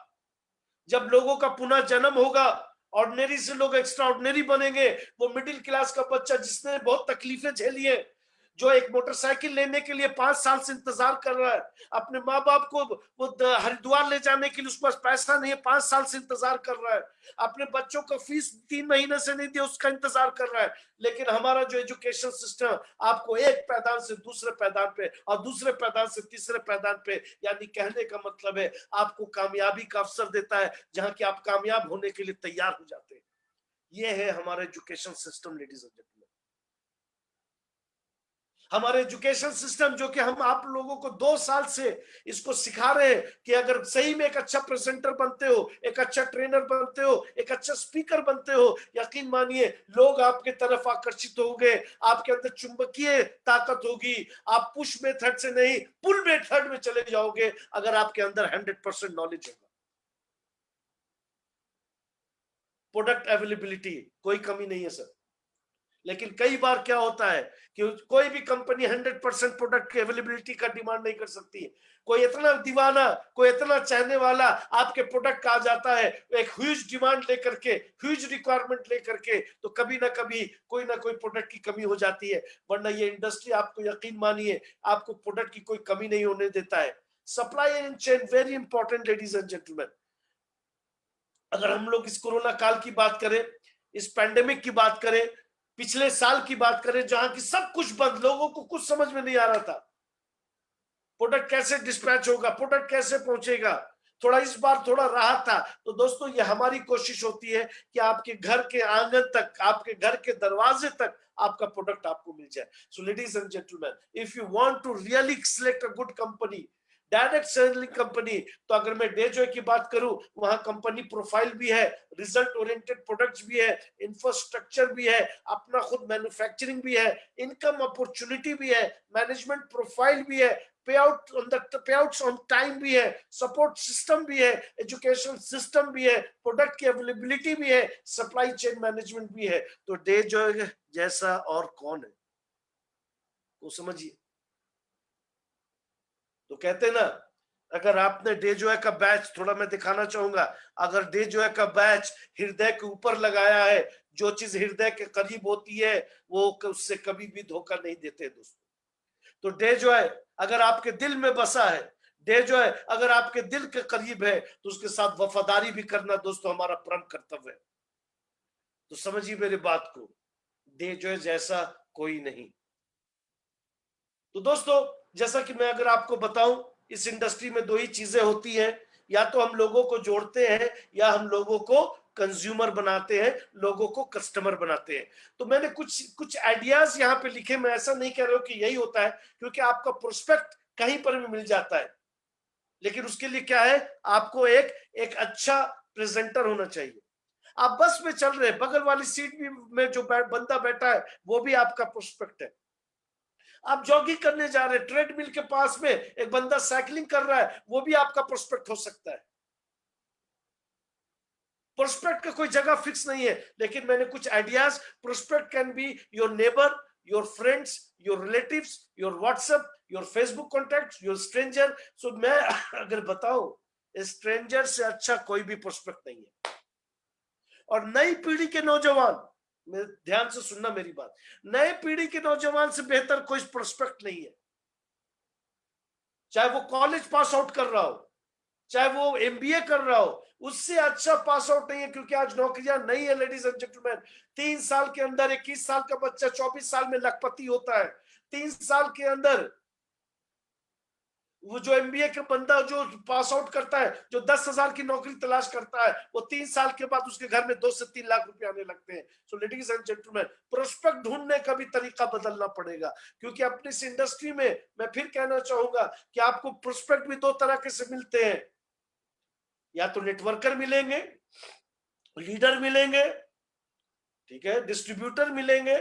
जब लोगों का पुनः जन्म होगा, ऑर्डिनरी से लोग एक्स्ट्रा ऑर्डिनरी बनेंगे, वो मिडिल क्लास का बच्चा जिसने बहुत तकलीफें झेली है, जो एक मोटरसाइकिल लेने के लिए 5 साल से इंतजार कर रहा है, अपने माँ बाप को वो हरिद्वार ले जाने के लिए उसके पास पैसा नहीं है, 5 साल से इंतजार कर रहा है, अपने बच्चों का फीस 3 महीने से नहीं दिया उसका इंतजार कर रहा है। लेकिन हमारा जो एजुकेशन सिस्टम आपको एक पैदान से दूसरे पैदान पे और दूसरे पैदान से तीसरे पैदान पे, यानी कहने का मतलब है आपको कामयाबी का अवसर देता है, जहां कि आप कामयाब होने के लिए तैयार हो जाते हैं। ये है हमारा education system ladies and gentleman. हमारे एजुकेशन सिस्टम जो कि हम आप लोगों को 2 साल से इसको सिखा रहे हैं कि अगर सही में एक अच्छा प्रेजेंटर बनते हो, एक अच्छा ट्रेनर बनते हो, एक अच्छा स्पीकर बनते हो, यकीन मानिए लोग आपके तरफ आकर्षित होंगे, आपके अंदर चुंबकीय ताकत होगी, आप पुश मेथड से नहीं पुल मेथड में चले जाओगे अगर आपके अंदर 100% नॉलेज होगा। प्रोडक्ट अवेलेबिलिटी कोई कमी नहीं है सर, लेकिन कई बार क्या होता है कि कोई भी कंपनी 100% प्रोडक्ट की अवेलेबिलिटी का डिमांड नहीं कर सकती है। कोई इतना दीवाना, कोई इतना चाहने वाला आपके प्रोडक्ट का आ जाता है एक ह्यूज डिमांड लेकर के, ह्यूज रिक्वायरमेंट लेकर के, तो कभी ना कभी कोई ना कोई प्रोडक्ट की कमी हो जाती है। वरना ये इंडस्ट्री आपको यकीन मानिए आपको प्रोडक्ट की कोई कमी नहीं होने देता है। Supply and chain very important ladies and gentleman. अगर हम लोग इस कोरोना काल की बात करें, इस पैंडेमिक की बात करें, पिछले साल की बात करें, जहां की सब कुछ बंद, लोगों को कुछ समझ में नहीं आ रहा था प्रोडक्ट कैसे डिस्पैच होगा, प्रोडक्ट कैसे पहुंचेगा, थोड़ा इस बार थोड़ा राहत था। तो दोस्तों ये हमारी कोशिश होती है कि आपके घर के आंगन तक, आपके घर के दरवाजे तक आपका प्रोडक्ट आपको मिल जाए। So ladies and gentleman, if you want to really select a good company, direct selling company, तो अगर मैं डेजॉय की बात करूं, वहां कंपनी प्रोफाइल भी है, रिजल्ट ओरिएंटेड प्रोडक्ट्स भी है, इंफ्रास्ट्रक्चर भी है, अपना खुद मैन्युफैक्चरिंग भी है, इनकम अपॉर्चुनिटी भी है, मैनेजमेंट प्रोफाइल भी है, पेआउट्स ऑन टाइम भी है, सपोर्ट सिस्टम भी है, एजुकेशन सिस्टम भी है, प्रोडक्ट की अवेलेबिलिटी भी है, सप्लाई चेन मैनेजमेंट भी है। तो डेजॉय जैसा और कौन है, वो समझिए। तो कहते हैं ना, अगर आपने डेजॉय का बैच, थोड़ा मैं दिखाना चाहूंगा, अगर डेजॉय का बैच हृदय के ऊपर लगाया है, जो चीज हृदय के करीब होती है वो उससे कभी भी धोखा नहीं देते दोस्तों। तो डेजॉय अगर आपके दिल में बसा है, डेजॉय अगर आपके दिल के करीब है, तो उसके साथ वफादारी भी करना दोस्तों हमारा परम कर्तव्य है। तो समझिए मेरी बात को, डेजॉय जैसा कोई नहीं। तो दोस्तों जैसा कि मैं अगर आपको बताऊं, इस इंडस्ट्री में दो ही चीजें होती हैं, या तो हम लोगों को जोड़ते हैं या हम लोगों को कंज्यूमर बनाते हैं, लोगों को कस्टमर बनाते हैं। तो मैंने कुछ कुछ आइडियाज यहाँ पे लिखे। मैं ऐसा नहीं कह रहा हूं कि यही होता है, क्योंकि आपका प्रोस्पेक्ट कहीं पर भी मिल जाता है, लेकिन उसके लिए क्या है, आपको एक एक अच्छा प्रेजेंटर होना चाहिए। आप बस में चल रहे हैं, बगल वाली सीट में जो बंदा बैठा है वो भी आपका प्रोस्पेक्ट है। आप जॉगिंग करने जा रहे हैं, ट्रेडमिल के पास में एक बंदा साइकिलिंग कर रहा है, वो भी आपका प्रोस्पेक्ट हो सकता है। प्रोस्पेक्ट का कोई जगह फिक्स नहीं है, लेकिन मैंने कुछ ideas. Prospect can be your neighbour, your friends, your relatives, your WhatsApp, your Facebook contact, your stranger. So मैं अगर बताऊं, स्ट्रेंजर से अच्छा कोई भी प्रोस्पेक्ट नहीं है। और नई पीढ़ी के नौजवान, ध्यान से सुनना मेरी बात, नई पीढ़ी के नौजवान से बेहतर कोई प्रोस्पेक्ट नहीं है। चाहे वो कॉलेज पास आउट कर रहा हो, चाहे वो एमबीए कर रहा हो, उससे अच्छा पास आउट नहीं है। क्योंकि आज नौकरियां नहीं है लेडीज एंड जेंटलमैन। 3 साल के अंदर 21 साल का बच्चा 24 साल में लखपति होता है। 3 साल के अंदर वो जो एमबीए का बंदा जो पास आउट करता है, जो 10,000 की नौकरी तलाश करता है, वो 3 साल के बाद उसके घर में 2 से 3 लाख रुपए आने लगते हैं। सो लेडीज एंड जेंटलमैन, प्रोस्पेक्ट ढूंढने का भी तरीका बदलना पड़ेगा। क्योंकि अपनी इस इंडस्ट्री में मैं फिर कहना चाहूंगा कि आपको प्रोस्पेक्ट भी दो तरह के से मिलते हैं, या तो नेटवर्कर मिलेंगे, लीडर मिलेंगे, ठीक है, डिस्ट्रीब्यूटर मिलेंगे।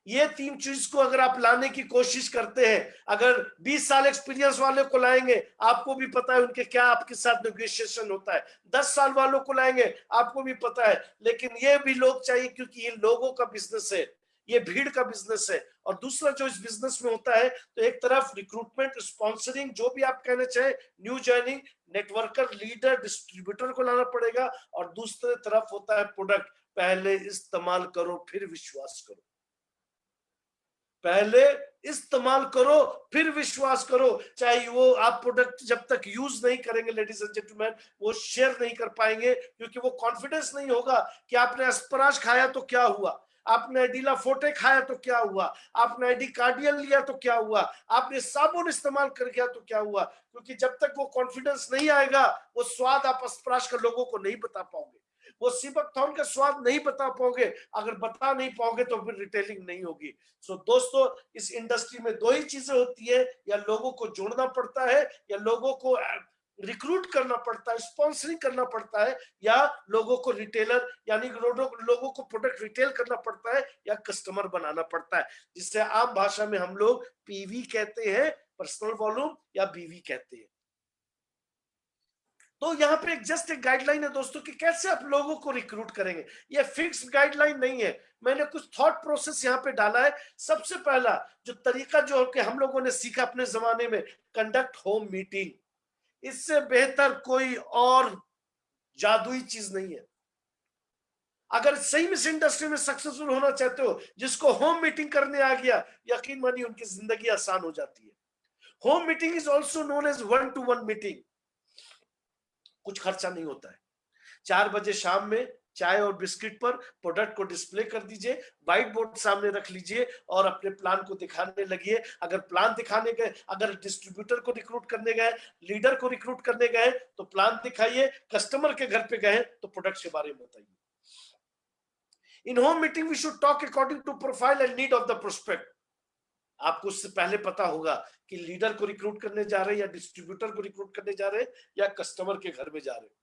ये 3 चीज को अगर आप लाने की कोशिश करते हैं, अगर 20 साल एक्सपीरियंस वाले को लाएंगे, आपको भी पता है उनके क्या आपके साथ नेगोशिएशन होता है। 10 साल वालों को लाएंगे, आपको भी पता है। लेकिन ये भी लोग चाहिए, क्योंकि ये लोगों का बिजनेस है, ये भीड़ का बिजनेस है। और दूसरा जो इस बिजनेस में होता है, तो एक तरफ रिक्रूटमेंट, स्पॉन्सरिंग, जो भी आप कहना चाहें, new joining, networker, leader, distributor को लाना पड़ेगा। और दूसरे तरफ होता है प्रोडक्ट। पहले इस्तेमाल करो फिर विश्वास करो, पहले इस्तेमाल करो फिर विश्वास करो। चाहे वो आप प्रोडक्ट जब तक यूज नहीं करेंगे लेडीज एंड जेंटलमैन, वो शेयर नहीं कर पाएंगे, क्योंकि वो कॉन्फिडेंस नहीं होगा कि आपने एस्पराज खाया तो क्या हुआ, आपने एडिला फोर्टे खाया तो क्या हुआ, आपने एडी कार्डियल लिया तो क्या हुआ, आपने साबुन इस्तेमाल कर गया तो क्या हुआ। क्योंकि जब तक वो कॉन्फिडेंस नहीं आएगा, वो स्वाद आप एस्पराज का लोगों को नहीं बता पाओगे, वो सिबकथॉर्न का स्वाद नहीं बता पाओगे। अगर बता नहीं पाओगे तो फिर रिटेलिंग नहीं होगी। सो दोस्तों, इस इंडस्ट्री में दो ही चीजें होती है, या लोगों को जोड़ना पड़ता है, या लोगों को रिक्रूट करना पड़ता है, स्पॉन्सरिंग करना पड़ता है, या लोगों को रिटेलर यानी लोगों को प्रोडक्ट रिटेल करना पड़ता है, या कस्टमर बनाना पड़ता है, जिससे आम भाषा में हम लोग पीवी कहते हैं, पर्सनल वॉल्यूम, या बीवी कहते हैं। तो यहाँ पे जस्ट एक गाइडलाइन है दोस्तों कि कैसे आप लोगों को रिक्रूट करेंगे। ये फिक्स गाइडलाइन नहीं है, मैंने कुछ थॉट प्रोसेस यहाँ पे डाला है। सबसे पहला जो तरीका जो कि हम लोगों ने सीखा अपने जमाने में, कंडक्ट होम मीटिंग। इससे बेहतर कोई और जादुई चीज नहीं है। अगर सही में इस इंडस्ट्री में सक्सेसफुल होना चाहते हो, जिसको होम मीटिंग करने आ गया, यकीन मानिए उनकी जिंदगी आसान हो जाती है। Home meeting is also known as 1-to-1 meeting. कुछ खर्चा नहीं होता है। 4 बजे शाम में चाय और बिस्किट पर प्रोडक्ट को डिस्प्ले कर दीजिए, व्हाइट बोर्ड सामने रख लीजिए और अपने प्लान को दिखाने लगिए। अगर प्लान दिखाने गए, अगर डिस्ट्रीब्यूटर को रिक्रूट करने गए, लीडर को रिक्रूट करने गए, तो प्लान दिखाइए। कस्टमर के घर पे गए तो प्रोडक्ट के बारे में बताइए। In home meeting we should talk according to profile and need of the prospect. आपको उससे पहले पता होगा कि लीडर को रिक्रूट करने जा रहे हैं या डिस्ट्रीब्यूटर को रिक्रूट करने जा रहे हैं या कस्टमर के घर में जा रहे हैं।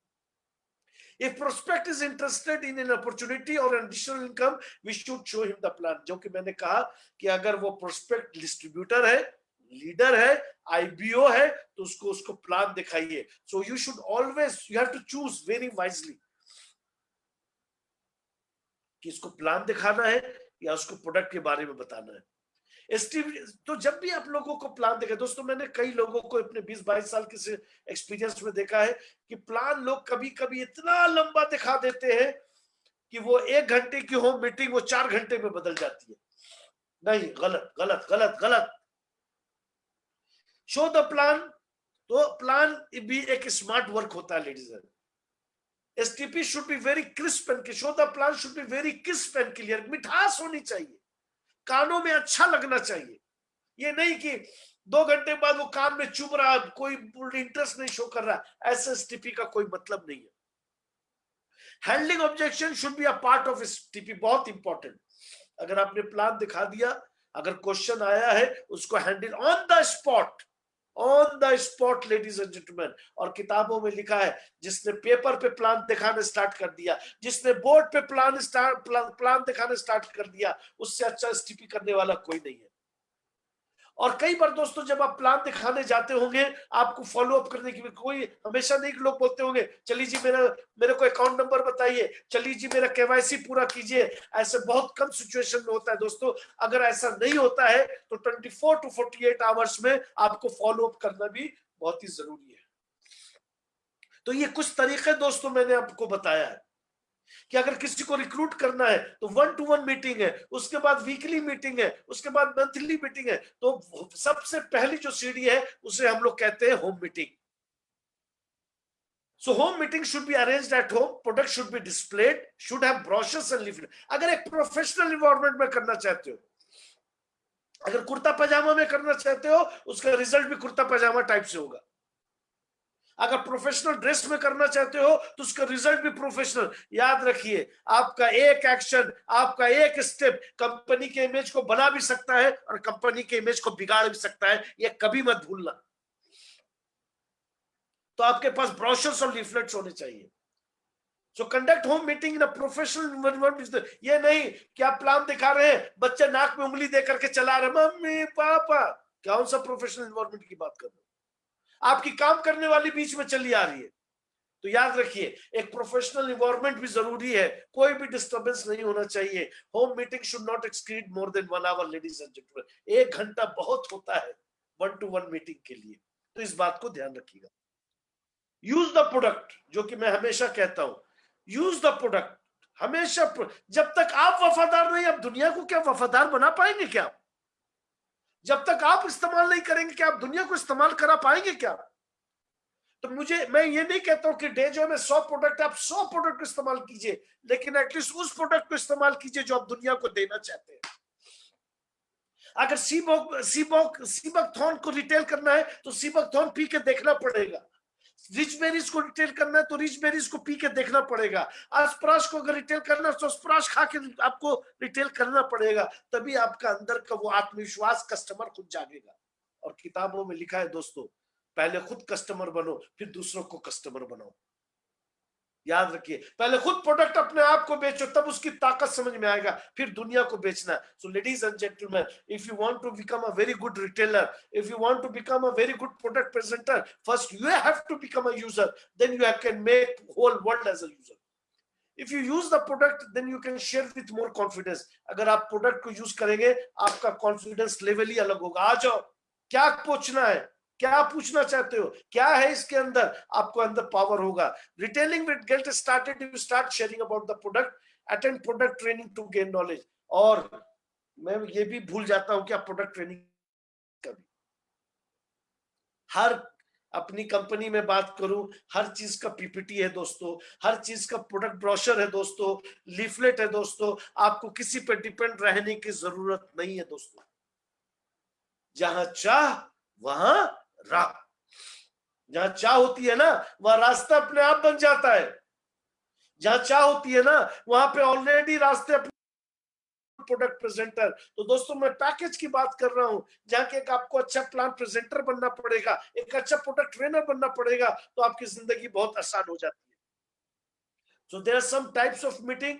If prospect is interested in an opportunity or additional income, we should show him the plan. जो कि मैंने कहा कि अगर वो प्रोस्पेक्ट डिस्ट्रीब्यूटर है, लीडर है, आईबीओ है, तो उसको प्लान दिखाइए. So you should always, you have to choose very wisely कि इसको प्लान दिखाना है या उसको प्रोडक्ट के बारे में बताना है. तो जब भी आप लोगों को प्लान देखा, दोस्तों मैंने कई लोगों को अपने 20-22 साल के एक्सपीरियंस में देखा है कि प्लान लोग कभी कभी इतना लंबा दिखा देते हैं कि वो 1 घंटे की होम मीटिंग वो 4 घंटे में बदल जाती है. नहीं, गलत गलत गलत गलत. Show the plan. तो प्लान भी एक स्मार्ट वर्क होता है ladies and STP should be very crisp and show the plan should be very crisp and clear. मिठास होनी चाहिए, कानों में अच्छा लगना चाहिए. ये नहीं कि 2 घंटे बाद वो कान में चुभ रहा, कोई इंटरेस्ट नहीं शो कर रहा. ऐसे एसटीपी का कोई मतलब नहीं है. Handling objection should be a part of STP. बहुत इंपॉर्टेंट. अगर आपने प्लान दिखा दिया, अगर क्वेश्चन आया है, उसको handle on the spot. On the spot ladies and gentleman. और किताबों में लिखा है, जिसने पेपर पे प्लान दिखाना स्टार्ट कर दिया, जिसने बोर्ड पे प्लान दिखाना स्टार्ट कर दिया, उससे अच्छा एसटीपी करने वाला कोई नहीं है. और कई बार दोस्तों जब आप प्लान दिखाने जाते होंगे, आपको फॉलो अप करने की भी कोई हमेशा नहीं. लोग बोलते होंगे, चलिए जी मेरे को अकाउंट नंबर बताइए, चलिए जी मेरा केवाईसी पूरा कीजिए. ऐसे बहुत कम सिचुएशन में होता है दोस्तों. अगर ऐसा नहीं होता है तो 24 to 48 आवर्स में आपको फॉलो अप करना भी बहुत ही जरूरी है. तो ये कुछ तरीके दोस्तों मैंने आपको बताया है कि अगर किसी को रिक्रूट करना है तो 1-to-1 मीटिंग है, उसके बाद वीकली मीटिंग है, उसके बाद मंथली मीटिंग है. तो सबसे पहली जो सीढ़ी है उसे हम लोग कहते हैं home meeting. So home meeting should be arranged at home. Product should be displayed. Should have brochures and leaflet. अगर एक प्रोफेशनल इन्वायरमेंट में करना चाहते हो, अगर कुर्ता पजामा में करना चाहते हो, उसका रिजल्ट भी कुर्ता पजामा टाइप से होगा. अगर प्रोफेशनल ड्रेस में करना चाहते हो तो उसका रिजल्ट भी प्रोफेशनल. याद रखिए, आपका एक एक्शन, आपका एक स्टेप कंपनी के इमेज को बना भी सकता है और कंपनी के इमेज को बिगाड़ भी सकता है. ये कभी मत भूलना. तो आपके पास ब्रोशर्स और लीफलेट्स होने चाहिए. So conduct home meeting in a professional environment. ये नहीं कि आप प्लान दिखा रहे हैं, बच्चा नाक में उंगली दे करके चला रहे, मम्मी पापा. कौन सा प्रोफेशनल एनवायरनमेंट की बात कर रहे हो? आपकी काम करने वाली बीच में चली आ रही है. तो याद रखिए, एक प्रोफेशनल इन्वायरमेंट भी जरूरी है. कोई भी डिस्टर्बेंस नहीं होना चाहिए. Home meeting should not exceed more than 1 hour ladies and gentleman. 1 घंटा बहुत होता है 1-to-1 मीटिंग के लिए. तो इस बात को ध्यान रखिएगा. यूज द प्रोडक्ट, जो कि मैं हमेशा कहता हूं, यूज द प्रोडक्ट हमेशा. जब तक आप वफादार नहीं, आप दुनिया को क्या वफादार बना पाएंगे क्या? जब तक आप इस्तेमाल नहीं करेंगे, क्या आप दुनिया को इस्तेमाल करा पाएंगे क्या? तो मैं ये नहीं कहता हूं कि डे जो में 100 प्रोडक्ट, आप 100 प्रोडक्ट को इस्तेमाल कीजिए, लेकिन एटलीस्ट उस प्रोडक्ट को इस्तेमाल कीजिए जो आप दुनिया को देना चाहते हैं. अगर सीबकथॉर्न को रिटेल करना है तो सीबकथॉर्न पी के देखना पड़ेगा. रिच बेरीज को रिटेल करना है तो रिच बेरीज को पी के देखना पड़ेगा. अस्प्राश को अगर रिटेल करना है तो अस्प्राश खा के आपको रिटेल करना पड़ेगा. तभी आपका अंदर का वो आत्मविश्वास, कस्टमर खुद जागेगा. और किताबों में लिखा है दोस्तों, पहले खुद कस्टमर बनो, फिर दूसरों को कस्टमर बनाओ. याद रखिए, पहले खुद प्रोडक्ट अपने आप को बेचो, तब उसकी ताकत समझ में आएगा, फिर दुनिया को बेचना. So ladies and gentleman, if you want to become a very good retailer, if you want to become a very good product presenter, first you have to become a user, then you can make whole world as a user. If you use the product, then you can share with more confidence. अगर आप product को use करेंगे, आपका confidence level ही अलग होगा. आ जाओ, क्या पूछना है, क्या पूछना चाहते हो, क्या है इसके अंदर, आपको अंदर पावर होगा. Retailing will get started, you start sharing about the product, attend product training to gain knowledge. और मैं ये भी भूल जाता हूं कि आप प्रोडक्ट ट्रेनिंग कभी, हर अपनी कंपनी में बात करूं, हर चीज का पीपीटी है दोस्तों, हर चीज का प्रोडक्ट ब्रोशर है दोस्तों, लीफलेट है दोस्तों. आपको किसी पे डिपेंड रहने की जरूरत नहीं है दोस्तों. जहां चाह वहां राह. जहां चाह होती है ना, वहां रास्ता अपने आप बन जाता है. जहां चाह होती है ना, वहां पे ऑलरेडी रास्ते अपने प्रोडक्ट प्रेजेंटर। तो दोस्तों मैं पैकेज की बात कर रहा हूं, जहां के आपको अच्छा प्लान प्रेजेंटर बनना पड़ेगा, एक अच्छा प्रोडक्ट ट्रेनर बनना पड़ेगा, तो आपकी जिंदगी बहुत आसान हो जाती है। So there are some types of meeting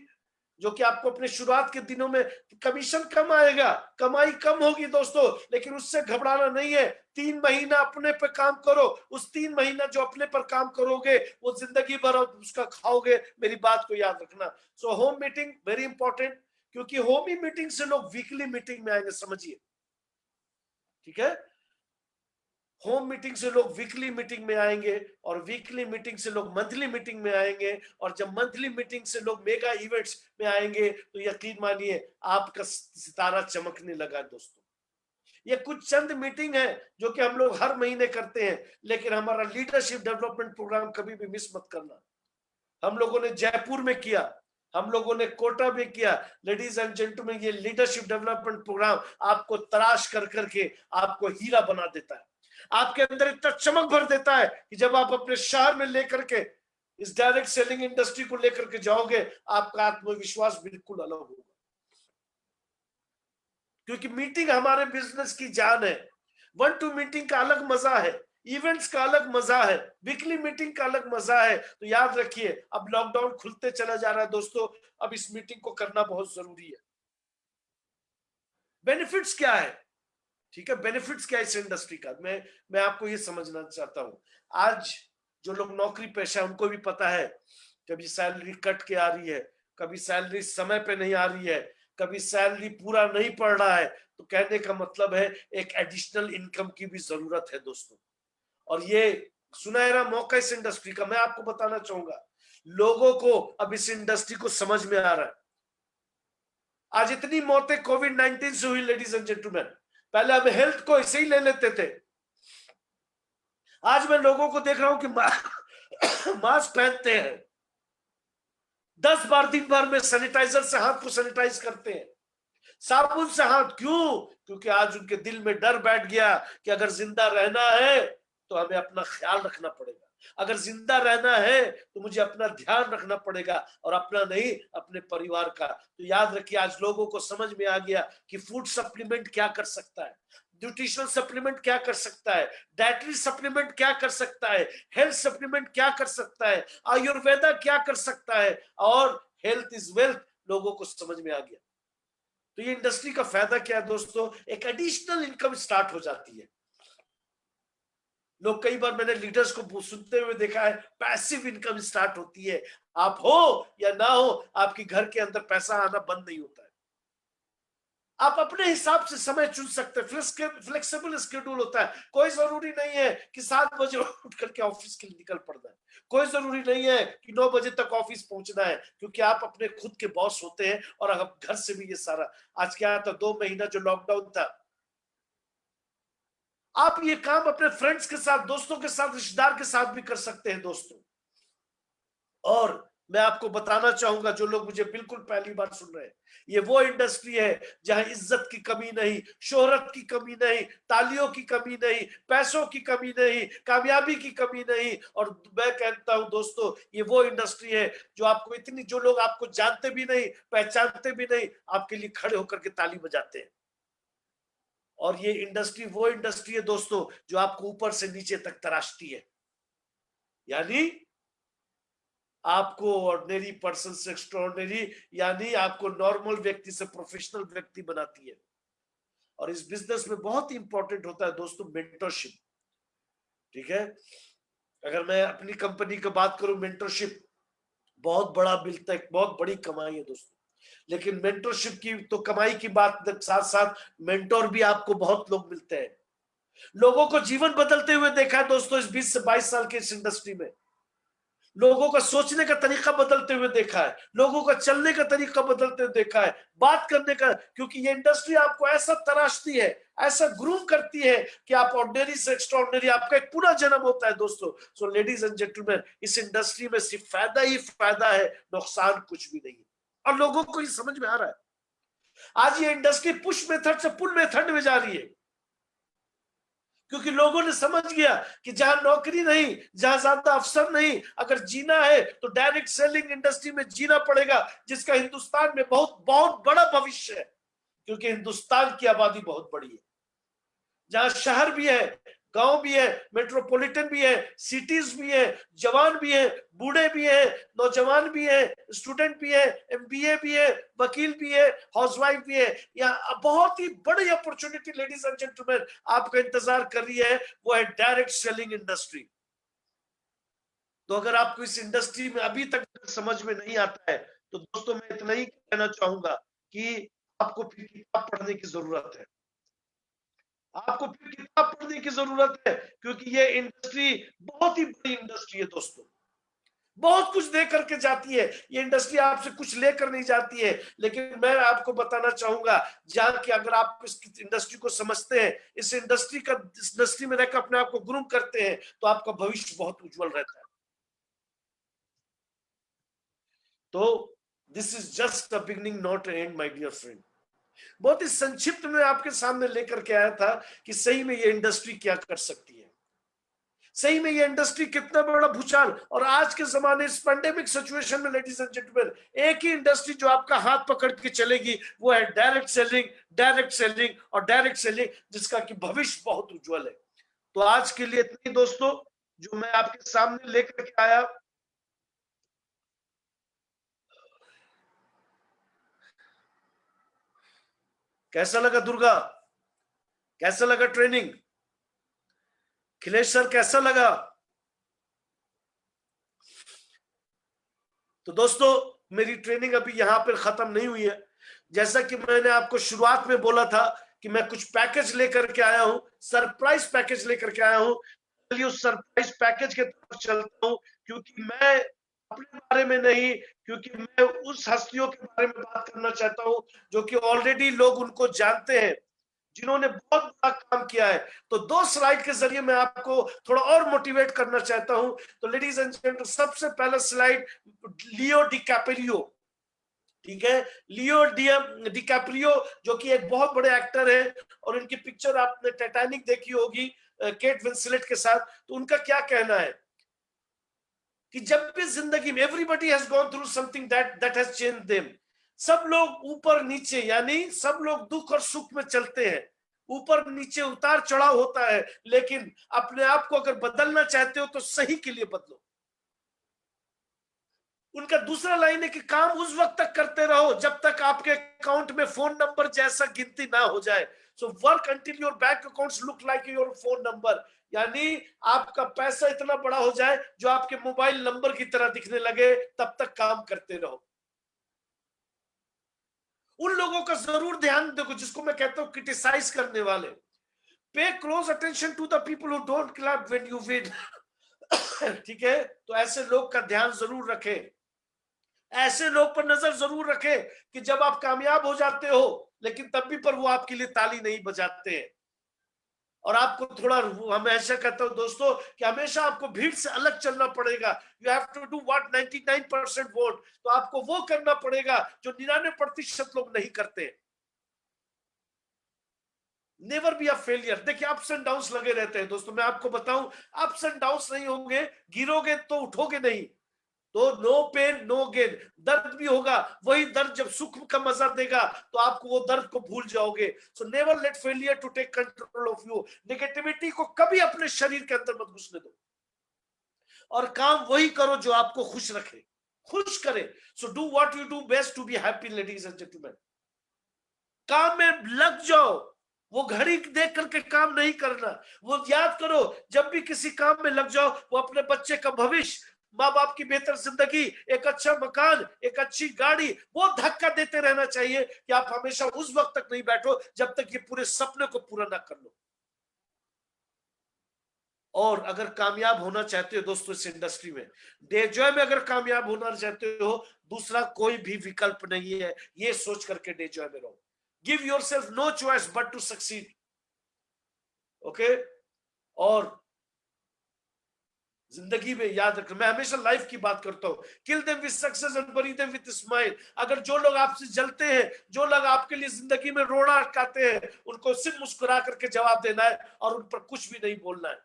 जो कि आपको अपने शुरुआत के दिनों में कमीशन कम आएगा, कमाई कम होगी दोस्तों, लेकिन उससे घबराना नहीं है। 3 महीना अपने पे काम करो, उस 3 महीना जो अपने पर काम करोगे वो जिंदगी भर उसका खाओगे, मेरी बात को याद रखना। So home meeting very important, क्योंकि होम ही मीटिंग से लोग वीकली मीटिंग में आएंगे, समझिए, ठीक है। होम मीटिंग से लोग वीकली मीटिंग में आएंगे, और वीकली मीटिंग से लोग मंथली मीटिंग में आएंगे, और जब मंथली मीटिंग से लोग मेगा इवेंट्स में आएंगे, तो यकीन मानिए आपका सितारा चमकने लगा दोस्तों। ये कुछ चंद मीटिंग है जो कि हम लोग हर महीने करते हैं, लेकिन हमारा लीडरशिप डेवलपमेंट प्रोग्राम कभी भी मिस मत करना। हम लोगों ने जयपुर में किया, हम लोगों ने कोटा में किया। लेडीज एंड जेंटलमैन, ये लीडरशिप डेवलपमेंट प्रोग्राम आपको तराश कर करके आपको हीरा बना देता है, आपके अंदर इतना चमक भर देता है कि जब आप अपने शहर में लेकर के इस डायरेक्ट सेलिंग इंडस्ट्री को लेकर के जाओगे, आपका आत्मविश्वास बिल्कुल अलग होगा। क्योंकि मीटिंग हमारे बिजनेस की जान है। 1-2 मीटिंग का अलग मजा है, इवेंट्स का अलग मजा है, वीकली मीटिंग का अलग मजा है। तो याद रखिए, अब लॉकडाउन खुलते चला जा रहा है दोस्तों, अब इस मीटिंग को करना बहुत जरूरी है। बेनिफिट्स क्या है, ठीक है, बेनिफिट्स क्या है इस इंडस्ट्री का, मैं आपको ये समझना चाहता हूं। आज जो लोग नौकरी पेशा है उनको भी पता है, कभी सैलरी कट के आ रही है, कभी सैलरी समय पे नहीं आ रही है, कभी सैलरी पूरा नहीं पड़ रहा है। तो कहने का मतलब है एक एडिशनल इनकम की भी जरूरत है दोस्तों। और ये सुनहरा मौका इस इंडस्ट्री का, मैं आपको बताना चाहूंगा, लोगों को अब इस इंडस्ट्री को समझ में आ रहा है। आज इतनी मौतें कोविड-19 से हुई लेडीज एंड जेंटलमैन, पहले हम हेल्थ को ऐसे ही ले लेते थे। आज मैं लोगों को देख रहा हूं कि मास्क पहनते हैं, 10 बार दिन भर में सैनिटाइजर से हाथ को सैनिटाइज करते हैं, साबुन से हाथ। क्यों? क्योंकि आज उनके दिल में डर बैठ गया कि अगर जिंदा रहना है तो हमें अपना ख्याल रखना पड़ेगा, अगर जिंदा रहना है तो मुझे अपना ध्यान रखना पड़ेगा, और अपना नहीं, अपने परिवार का। तो याद रखिए, आज लोगों को समझ में आ गया कि फूड सप्लीमेंट क्या कर सकता है, न्यूट्रिशनल सप्लीमेंट क्या कर सकता है, डाइटरी सप्लीमेंट क्या कर सकता है, हेल्थ सप्लीमेंट क्या कर सकता है, आयुर्वेदा क्या कर सकता है, और हेल्थ इज वेल्थ लोगों को समझ में आ गया। तो ये इंडस्ट्री का फायदा क्या है दोस्तों, एक एडिशनल इनकम स्टार्ट हो जाती है। लोग, कई बार मैंने लीडर्स को सुनते हुए देखा है, पैसिव इनकम स्टार्ट होती है। आप हो या ना हो, आपके घर के अंदर पैसा आना बंद नहीं होता है। आप अपने हिसाब से समय चुन सकते हैं, फ्लेक्सिबल शेड्यूल होता है। कोई जरूरी नहीं है कि 7 बजे उठ करके ऑफिस के लिए निकल पड़ना है, कोई जरूरी नहीं है कि 9 बजे तक ऑफिस पहुंचना है, क्योंकि आप अपने खुद के बॉस होते हैं। और आप घर से भी ये सारा, आज क्या था, 2 महीना जो लॉकडाउन था, आप ये काम अपने फ्रेंड्स के साथ, दोस्तों के साथ, रिश्तेदार के साथ भी कर सकते हैं दोस्तों। और मैं आपको बताना चाहूंगा, जो लोग मुझे बिल्कुल पहली बार सुन रहे हैं, ये वो इंडस्ट्री है जहां इज्जत की कमी नहीं, शोहरत की कमी नहीं, तालियों की कमी नहीं, पैसों की कमी नहीं, कामयाबी की कमी नहीं। और मैं कहता हूं दोस्तों, ये वो इंडस्ट्री है जो आपको इतनी, जो लोग आपको जानते भी नहीं, पहचानते भी नहीं, आपके लिए खड़े होकर के ताली बजाते हैं। और ये इंडस्ट्री वो इंडस्ट्री है दोस्तों जो आपको ऊपर से नीचे तक तराशती है, यानी आपको ऑर्डिनरी पर्सन से एक्स्ट्राऑर्डिनरी, यानी आपको नॉर्मल व्यक्ति से प्रोफेशनल व्यक्ति बनाती है। और इस बिजनेस में बहुत ही इंपॉर्टेंट होता है दोस्तों मेंटरशिप, ठीक है। अगर मैं अपनी कंपनी की बात करूं, मेंटरशिप बहुत बड़ा मिलता है, बहुत बड़ी कमाई है दोस्तों। लेकिन मेंटरशिप की तो कमाई की बात साथ साथ, मेंटोर भी आपको बहुत लोग मिलते हैं। लोगों को जीवन बदलते हुए देखा है दोस्तों इस 20 से 22 साल के इस इंडस्ट्री में। लोगों का सोचने का तरीका बदलते हुए देखा है, लोगों का चलने का तरीका बदलते हुए देखा है, बात करने का, क्योंकि ये इंडस्ट्री आपको ऐसा तराशती है, ऐसा ग्रूम करती है कि आप ऑर्डिनरी से एक्स्ट्राऑर्डिनरी, आपका एक पूरा जन्म होता है दोस्तों। सो लेडीज एंड जेंटलमैन, इस इंडस्ट्री में सिर्फ फायदा ही फायदा है, नुकसान कुछ भी नहीं है। और लोगों को ये समझ में आ रहा है। आज ये इंडस्ट्री पुश मेथड से पुल मेथड में जा रही है, क्योंकि लोगों ने समझ गया कि जहां नौकरी नहीं, जहां ज्यादा अवसर नहीं, अगर जीना है तो डायरेक्ट सेलिंग इंडस्ट्री में जीना पड़ेगा, जिसका हिंदुस्तान में बहुत बहुत बड़ा भविष्य है। क्योंकि हिंदुस्तान की आबादी बहुत बड़ी है, जहां शहर भी है, गांव भी है, मेट्रोपॉलिटन भी है, सिटीज भी है, जवान भी है, बूढ़े भी है, नौजवान भी है, स्टूडेंट भी है, एमबीए भी है, वकील भी है, हाउसवाइफ भी है। यहाँ बहुत ही बड़ी अपॉर्चुनिटी लेडीज एंड जेंटलमैन आपका इंतजार कर रही है, वो है डायरेक्ट सेलिंग इंडस्ट्री। तो अगर आपको इस इंडस्ट्री में अभी तक समझ में नहीं आता है, तो दोस्तों मैं इतना ही कहना चाहूंगा कि आपको फिर किताब पढ़ने की जरूरत है, आपको फिर किताब पढ़ने की जरूरत है, क्योंकि ये इंडस्ट्री बहुत ही बड़ी इंडस्ट्री है दोस्तों, बहुत कुछ दे करके जाती है ये इंडस्ट्री, आपसे कुछ लेकर नहीं जाती है। लेकिन मैं आपको बताना चाहूंगा, जहां कि अगर आप इस इंडस्ट्री को समझते हैं, इस इंडस्ट्री में रहकर अपने आप को ग्रूम करते हैं, तो आपका भविष्य बहुत उज्जवल रहता है। तो this is just a beginning, not end, my dear friend. बहुत ही संक्षिप्त में आपके सामने लेकर के आया था कि सही में ये इंडस्ट्री क्या कर सकती है, सही में ये इंडस्ट्री कितना बड़ा भूचाल। और आज के जमाने इस पेंडेमिक सिचुएशन में लेडीज एंड जेंटलमैन, एक ही इंडस्ट्री जो आपका हाथ पकड़ के चलेगी, वो है डायरेक्ट सेलिंग, डायरेक्ट सेलिंग और डायरेक्ट सेलिंग, जिसका कि भविष्य बहुत उज्जवल है। तो आज के लिए इतनी दोस्तों जो मैं आपके सामने लेकर के आया। कैसा लगा दुर्गा, कैसा लगा ट्रेनिंग? खिलेश सर कैसा लगा? तो दोस्तों मेरी ट्रेनिंग अभी यहां पर खत्म नहीं हुई है। जैसा कि मैंने आपको शुरुआत में बोला था कि मैं कुछ पैकेज लेकर के आया हूं, सरप्राइज पैकेज लेकर के आया हूं। चलिए उस सरप्राइज पैकेज के तरफ चलता हूं, क्योंकि मैं अपने बारे में नहीं, क्योंकि मैं उस हस्तियों के बारे में बात करना चाहता हूं जो कि ऑलरेडी लोग उनको जानते हैं, जिन्होंने बहुत बड़ा काम किया है। तो दो स्लाइड के जरिए मैं आपको थोड़ा और मोटिवेट करना चाहता हूं। तो लेडीज एंड जेंटलमैन, सबसे पहला स्लाइड लियो डिकैप्रियो, ठीक है, लियो डिकैप्रियो जो कि एक बहुत बड़े एक्टर है, और इनकी पिक्चर आपने टाइटैनिक देखी होगी केट विंसलेट के साथ। तो उनका क्या कहना है कि जब भी जिंदगी में everybody has gone through something that has changed them. सब लोग ऊपर नीचे, यानी सब लोग दुख और सुख में चलते हैं, ऊपर नीचे उतार चढ़ाव होता है, लेकिन अपने आप को अगर बदलना चाहते हो तो सही के लिए बदलो। उनका दूसरा लाइन है कि काम उस वक्त तक करते रहो जब तक आपके अकाउंट में फोन नंबर जैसा गिनती ना हो जाए। So work until your bank accounts look like your phone number, यानी आपका पैसा इतना बड़ा हो जाए जो आपके मोबाइल नंबर की तरह दिखने लगे, तब तक काम करते रहो। उन लोगों का जरूर ध्यान देखो जिसको मैं कहता हूं क्रिटिसाइज करने वाले। Pay close attention to the people who don't clap when you win. ठीक है, तो ऐसे लोग का ध्यान जरूर रखें, ऐसे लोग पर नजर जरूर रखें कि जब आप कामयाब हो जाते हो, लेकिन तब भी पर वो आपके लिए ताली नहीं बजाते हैं। और आपको थोड़ा, हमेशा कहता हूं दोस्तों कि हमेशा आपको भीड़ से अलग चलना पड़ेगा। You have to do what 99% vote, तो आपको वो करना पड़ेगा जो 99% लोग नहीं करते। Never be a failure. देखिए अप्स एंड डाउन्स लगे रहते हैं दोस्तों, मैं आपको बताऊं, अप्स एंड डाउन्स नहीं होंगे, गिरोगे तो उठोगे नहीं। तो नो पेन नो गेन, दर्द भी होगा, वही दर्द जब सुख का मजा देगा तो आपको वो दर्द को भूल जाओगे। So never let failure to take control of you. Negativity को कभी अपने शरीर के अंदर मत घुसने दो, और काम वही करो जो आपको खुश रखे, खुश करे। So do what you do best to be happy ladies and gentleman. काम में लग जाओ, वो घड़ी देख करके काम नहीं करना। वो याद करो, जब भी किसी काम में लग जाओ, वो अपने बच्चे का भविष्य, माँ बाप की बेहतर जिंदगी, एक अच्छा मकान, एक अच्छी गाड़ी, वो धक्का देते रहना चाहिए कि आप हमेशा उस वक्त तक नहीं बैठो जब तक ये पूरे सपने को पूरा ना कर लो। और अगर कामयाब होना चाहते हो दोस्तों इस इंडस्ट्री में, डे जॉय में अगर कामयाब होना चाहते हो, दूसरा कोई भी विकल्प नहीं है, ये सोच करके डे जॉय में रहो। Give yourself no choice but to succeed. Okay, और जिंदगी में याद रखना, मैं हमेशा लाइफ की बात करता हूं, kill them with success and बरी देम विद स्माइल। अगर जो लोग आपसे जलते हैं, जो लोग आपके लिए जिंदगी में रोड़ा अटकाते हैं, उनको सिर्फ मुस्कुरा करके जवाब देना है और उन पर कुछ भी नहीं बोलना है।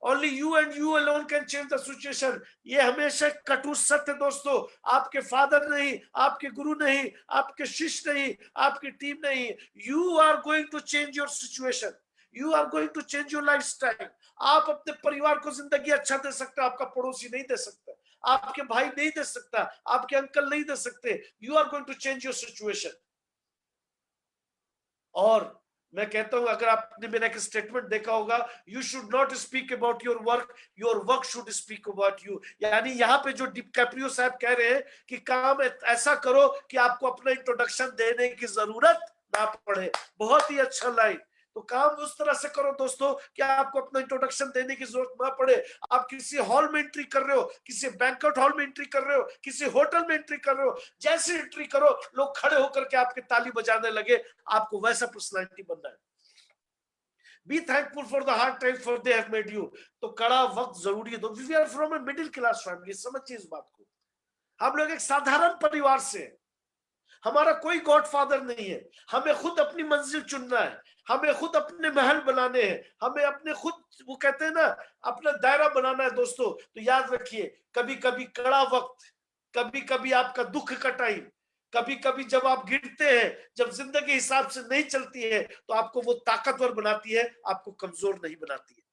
Only you and you alone can change the situation. ये हमेशा कटु सत्य दोस्तों, आपके फादर नहीं, आपके गुरु नहीं, आपके शिष्य नहीं, आपकी टीम नहीं. You are going to change your situation. You are going to change your lifestyle. आप अपने परिवार को जिंदगी अच्छा दे सकते हो, आपका पड़ोसी नहीं दे सकता, आपके भाई नहीं दे सकता, आपके अंकल नहीं दे सकते. You are going to change your situation. और मैं कहता हूं, अगर आपने मेरा एक स्टेटमेंट देखा होगा, you should not speak about your work should speak about you. यानी यहाँ पे जो डिकैप्रियो साहब कह रहे हैं कि काम ऐसा करो कि आपको अपना इंट्रोडक्शन देने की जरूरत ना पड़े. बहुत ही अच्छा लाइन. तो काम उस तरह से करो दोस्तों कि आपको अपना इंट्रोडक्शन देने की जरूरत ना पड़े. आप किसी हॉल में एंट्री कर रहे हो, किसी बैंक्वेट हॉल में एंट्री कर रहे हो, किसी होटल में एंट्री कर रहे हो, जैसे एंट्री करो लोग खड़े होकर के आपके ताली बजाने लगे. आपको वैसा पर्सनालिटी बनना है. Be thankful for the hard time for they have made you. तो कड़ा वक्त जरूरी है. We are from a middle class family. समझिए इस बात को. हम लोग एक साधारण परिवार से हैं. हमारा कोई गॉडफादर नहीं है. हमें खुद अपनी मंजिल चुनना है, हमें खुद अपने महल बनाने हैं, हमें अपने खुद, वो कहते हैं ना, अपना दायरा बनाना है दोस्तों. तो याद रखिए, कभी कभी कड़ा वक्त, कभी कभी आपका दुख का टाइम, कभी कभी जब आप गिरते हैं, जब जिंदगी हिसाब से नहीं चलती है, तो आपको वो ताकतवर बनाती है, आपको कमजोर नहीं बनाती है.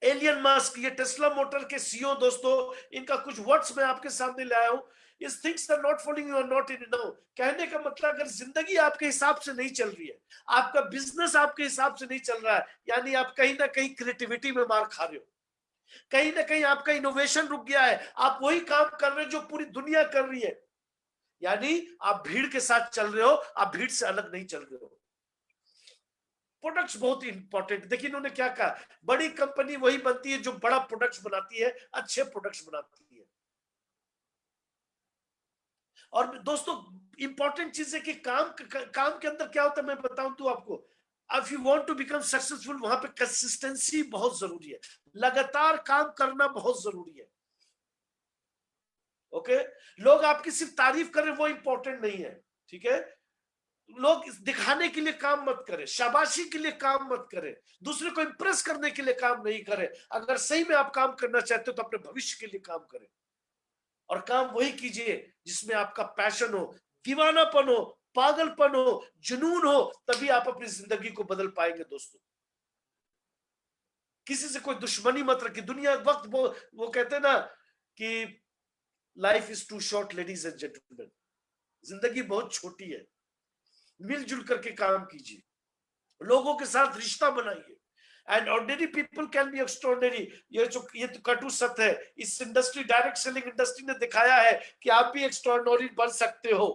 एलियन मस्क, ये टेस्ला मोटर के सीईओ दोस्तों, इनका कुछ वर्ड्स मैं आपके सामने लाया हूं. इस things are not following you are not in no. कहने का मतलब, अगर जिंदगी आपके हिसाब से नहीं चल रही है, आपका बिजनेस आपके हिसाब से नहीं चल रहा है, यानी आप कहीं ना कहीं क्रिएटिविटी में मार खा रहे हो, कहीं ना कहीं आपका इनोवेशन रुक गया है, आप वही काम कर रहे हो जो पूरी दुनिया कर रही है, यानी आप भीड़ के साथ चल रहे हो, आप भीड़ से अलग नहीं चल रहे हो. प्रोडक्ट्स बहुत इंपॉर्टेंट. देखिए इन्होंने क्या कहा, बड़ी कंपनी वही बनती है जो बड़ा प्रोडक्ट्स बनाती है, अच्छे प्रोडक्ट्स बनाती है. और दोस्तों इंपॉर्टेंट चीज है कि काम के अंदर क्या होता है, मैं बताऊं तो आपको. If you want to become successful, वहां पे कंसिस्टेंसी बहुत जरूरी है, लगातार काम करना बहुत जरूरी है. ओके, लोग आपकी सिर्फ तारीफ करें वो इंपॉर्टेंट नहीं है. ठीक है, लोग दिखाने के लिए काम मत करें, शाबाशी के लिए काम मत करें, दूसरे को इंप्रेस करने के लिए काम नहीं करें. अगर सही में आप काम करना चाहते हो तो अपने भविष्य के लिए काम करें, और काम वही कीजिए जिसमें आपका पैशन हो, दीवानापन हो, पागलपन हो, जुनून हो. तभी आप अपनी जिंदगी को बदल पाएंगे दोस्तों. किसी से कोई दुश्मनी मत रखिए. दुनिया वक्त वो कहते हैं ना कि life is too short ladies and gentleman. जिंदगी बहुत छोटी है. मिलजुल करके काम कीजिए, लोगों के साथ रिश्ता बनाइए. And ordinary people can be extraordinary. ये तो कटु सत्य है. इस इंडस्ट्री, डायरेक्ट सेलिंग इंडस्ट्री ने दिखाया है कि आप भी एक्स्ट्रॉर्डिनरी बन सकते हो,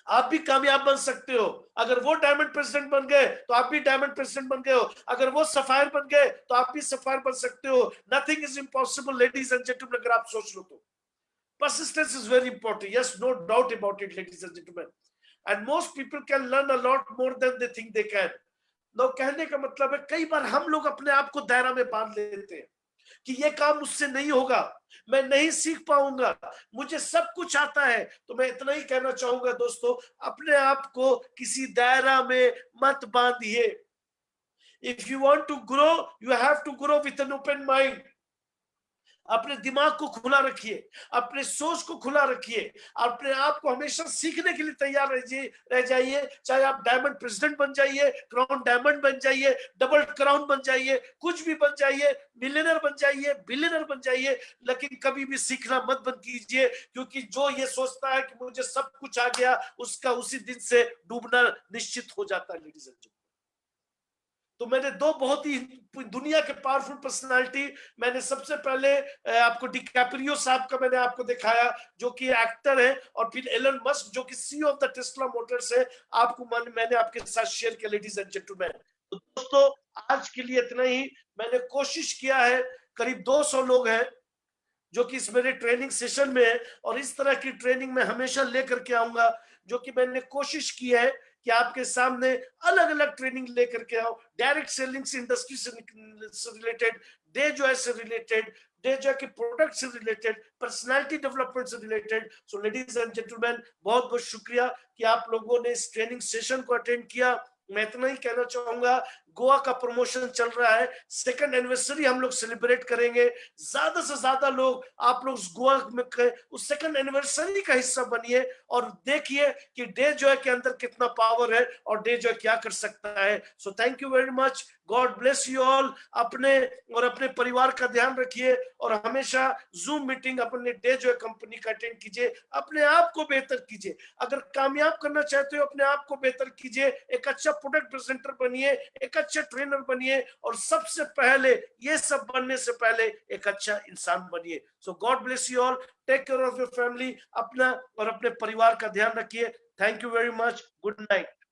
आप भी कामयाब बन सकते हो. अगर वो डायमंड प्रेसिडेंट बन गए तो आप भी डायमंड प्रेसिडेंट बन गए हो. अगर वो सफायर बन गए तो आप भी सफायर बन सकते हो. Nothing is impossible ladies and gentleman. अगर आप सोच लो तो persistence is very important. Yes, no doubt about it, ladies and gentlemen. And most people can learn a lot more than they think they can. No, कहने का मतलब है, कई बार हम लोग अपने आप को दायरा में बांध लेते हैं कि ये काम मुझसे नहीं होगा, मैं नहीं सीख पाऊंगा, मुझे सब कुछ आता है. तो मैं इतना ही कहना चाहूंगा दोस्तों, अपने आप को किसी दायरा में मत बांधिए. If you want to grow, you have to grow with an open mind. अपने दिमाग को खुला रखिए, अपने सोच को खुला रखिए, अपने आप को हमेशा सीखने के लिए तैयार रह जाइए. चाहे आप डायमंड प्रेसिडेंट बन जाइए, क्राउन डायमंड बन जाइए, डबल क्राउन बन जाइए, कुछ भी बन जाइए, मिलियनर बन जाइए, बिलियनर बन जाइए, लेकिन कभी भी सीखना मत बंद कीजिए. क्योंकि जो ये सोचता है कि मुझे सब कुछ आ गया, उसका उसी दिन से डूबना निश्चित हो जाता है. लेडीज एंड जेंटलमैन, तो मैंने दो बहुत ही दुनिया के पावरफुल पर्सनालिटी, मैंने सबसे पहले आपको डिकैप्रियो साहब का मैंने आपको दिखाया जो कि एक्टर है, और फिर एलन मस्क जो कि CEO of the Tesla Motors है, आपको मैंने आपके साथ शेयर किया. लेडीज एंड जेंटलमैन, तो दोस्तों आज के लिए इतना ही. मैंने कोशिश किया है, करीब 200 लोग हैं जो कि इस मेरे ट्रेनिंग सेशन में है, और इस तरह की ट्रेनिंग मैं हमेशा लेकर के आऊंगा, जो कि मैंने कोशिश की है कि आपके सामने अलग अलग ट्रेनिंग लेकर के आओ. डायरेक्ट सेलिंग से, इंडस्ट्री से रिलेटेड, डे जो है से रिलेटेड, डे जो है कि प्रोडक्ट से रिलेटेड, पर्सनालिटी डेवलपमेंट से related. So ladies and gentleman, बहुत बहुत शुक्रिया कि आप लोगों ने इस ट्रेनिंग सेशन को अटेंड किया. मैं इतना ही कहना चाहूंगा, गोवा का प्रमोशन चल रहा है, 2nd एनिवर्सरी हम लोग सेलिब्रेट करेंगे। ज्यादा से ज्यादा लोग आप लोग गोवा में उस 2nd एनिवर्सरी का हिस्सा बनिए और देखिए कि डे जॉय के अंदर कितना पावर है और डे जॉय क्या कर सकता है। So thank you very much, God bless you all. अपने और अपने परिवार का ध्यान रखिए और हमेशा जूम मीटिंग अपने डे जॉय कंपनी का अटेंड कीजिए, अपने आप को बेहतर कीजिए। अगर कामयाब करना चाहते हो अपने आप को बेहतर कीजिए, एक अच्छा प्रोडक्ट प्रेजेंटर बनिए, एक अच्छा ट्रेनर बनिए और सबसे पहले ये सब बनने से पहले एक अच्छा इंसान बनिए। So God bless you all, take care of your family, अपना और अपने परिवार का ध्यान रखिए। Thank you very much, good night.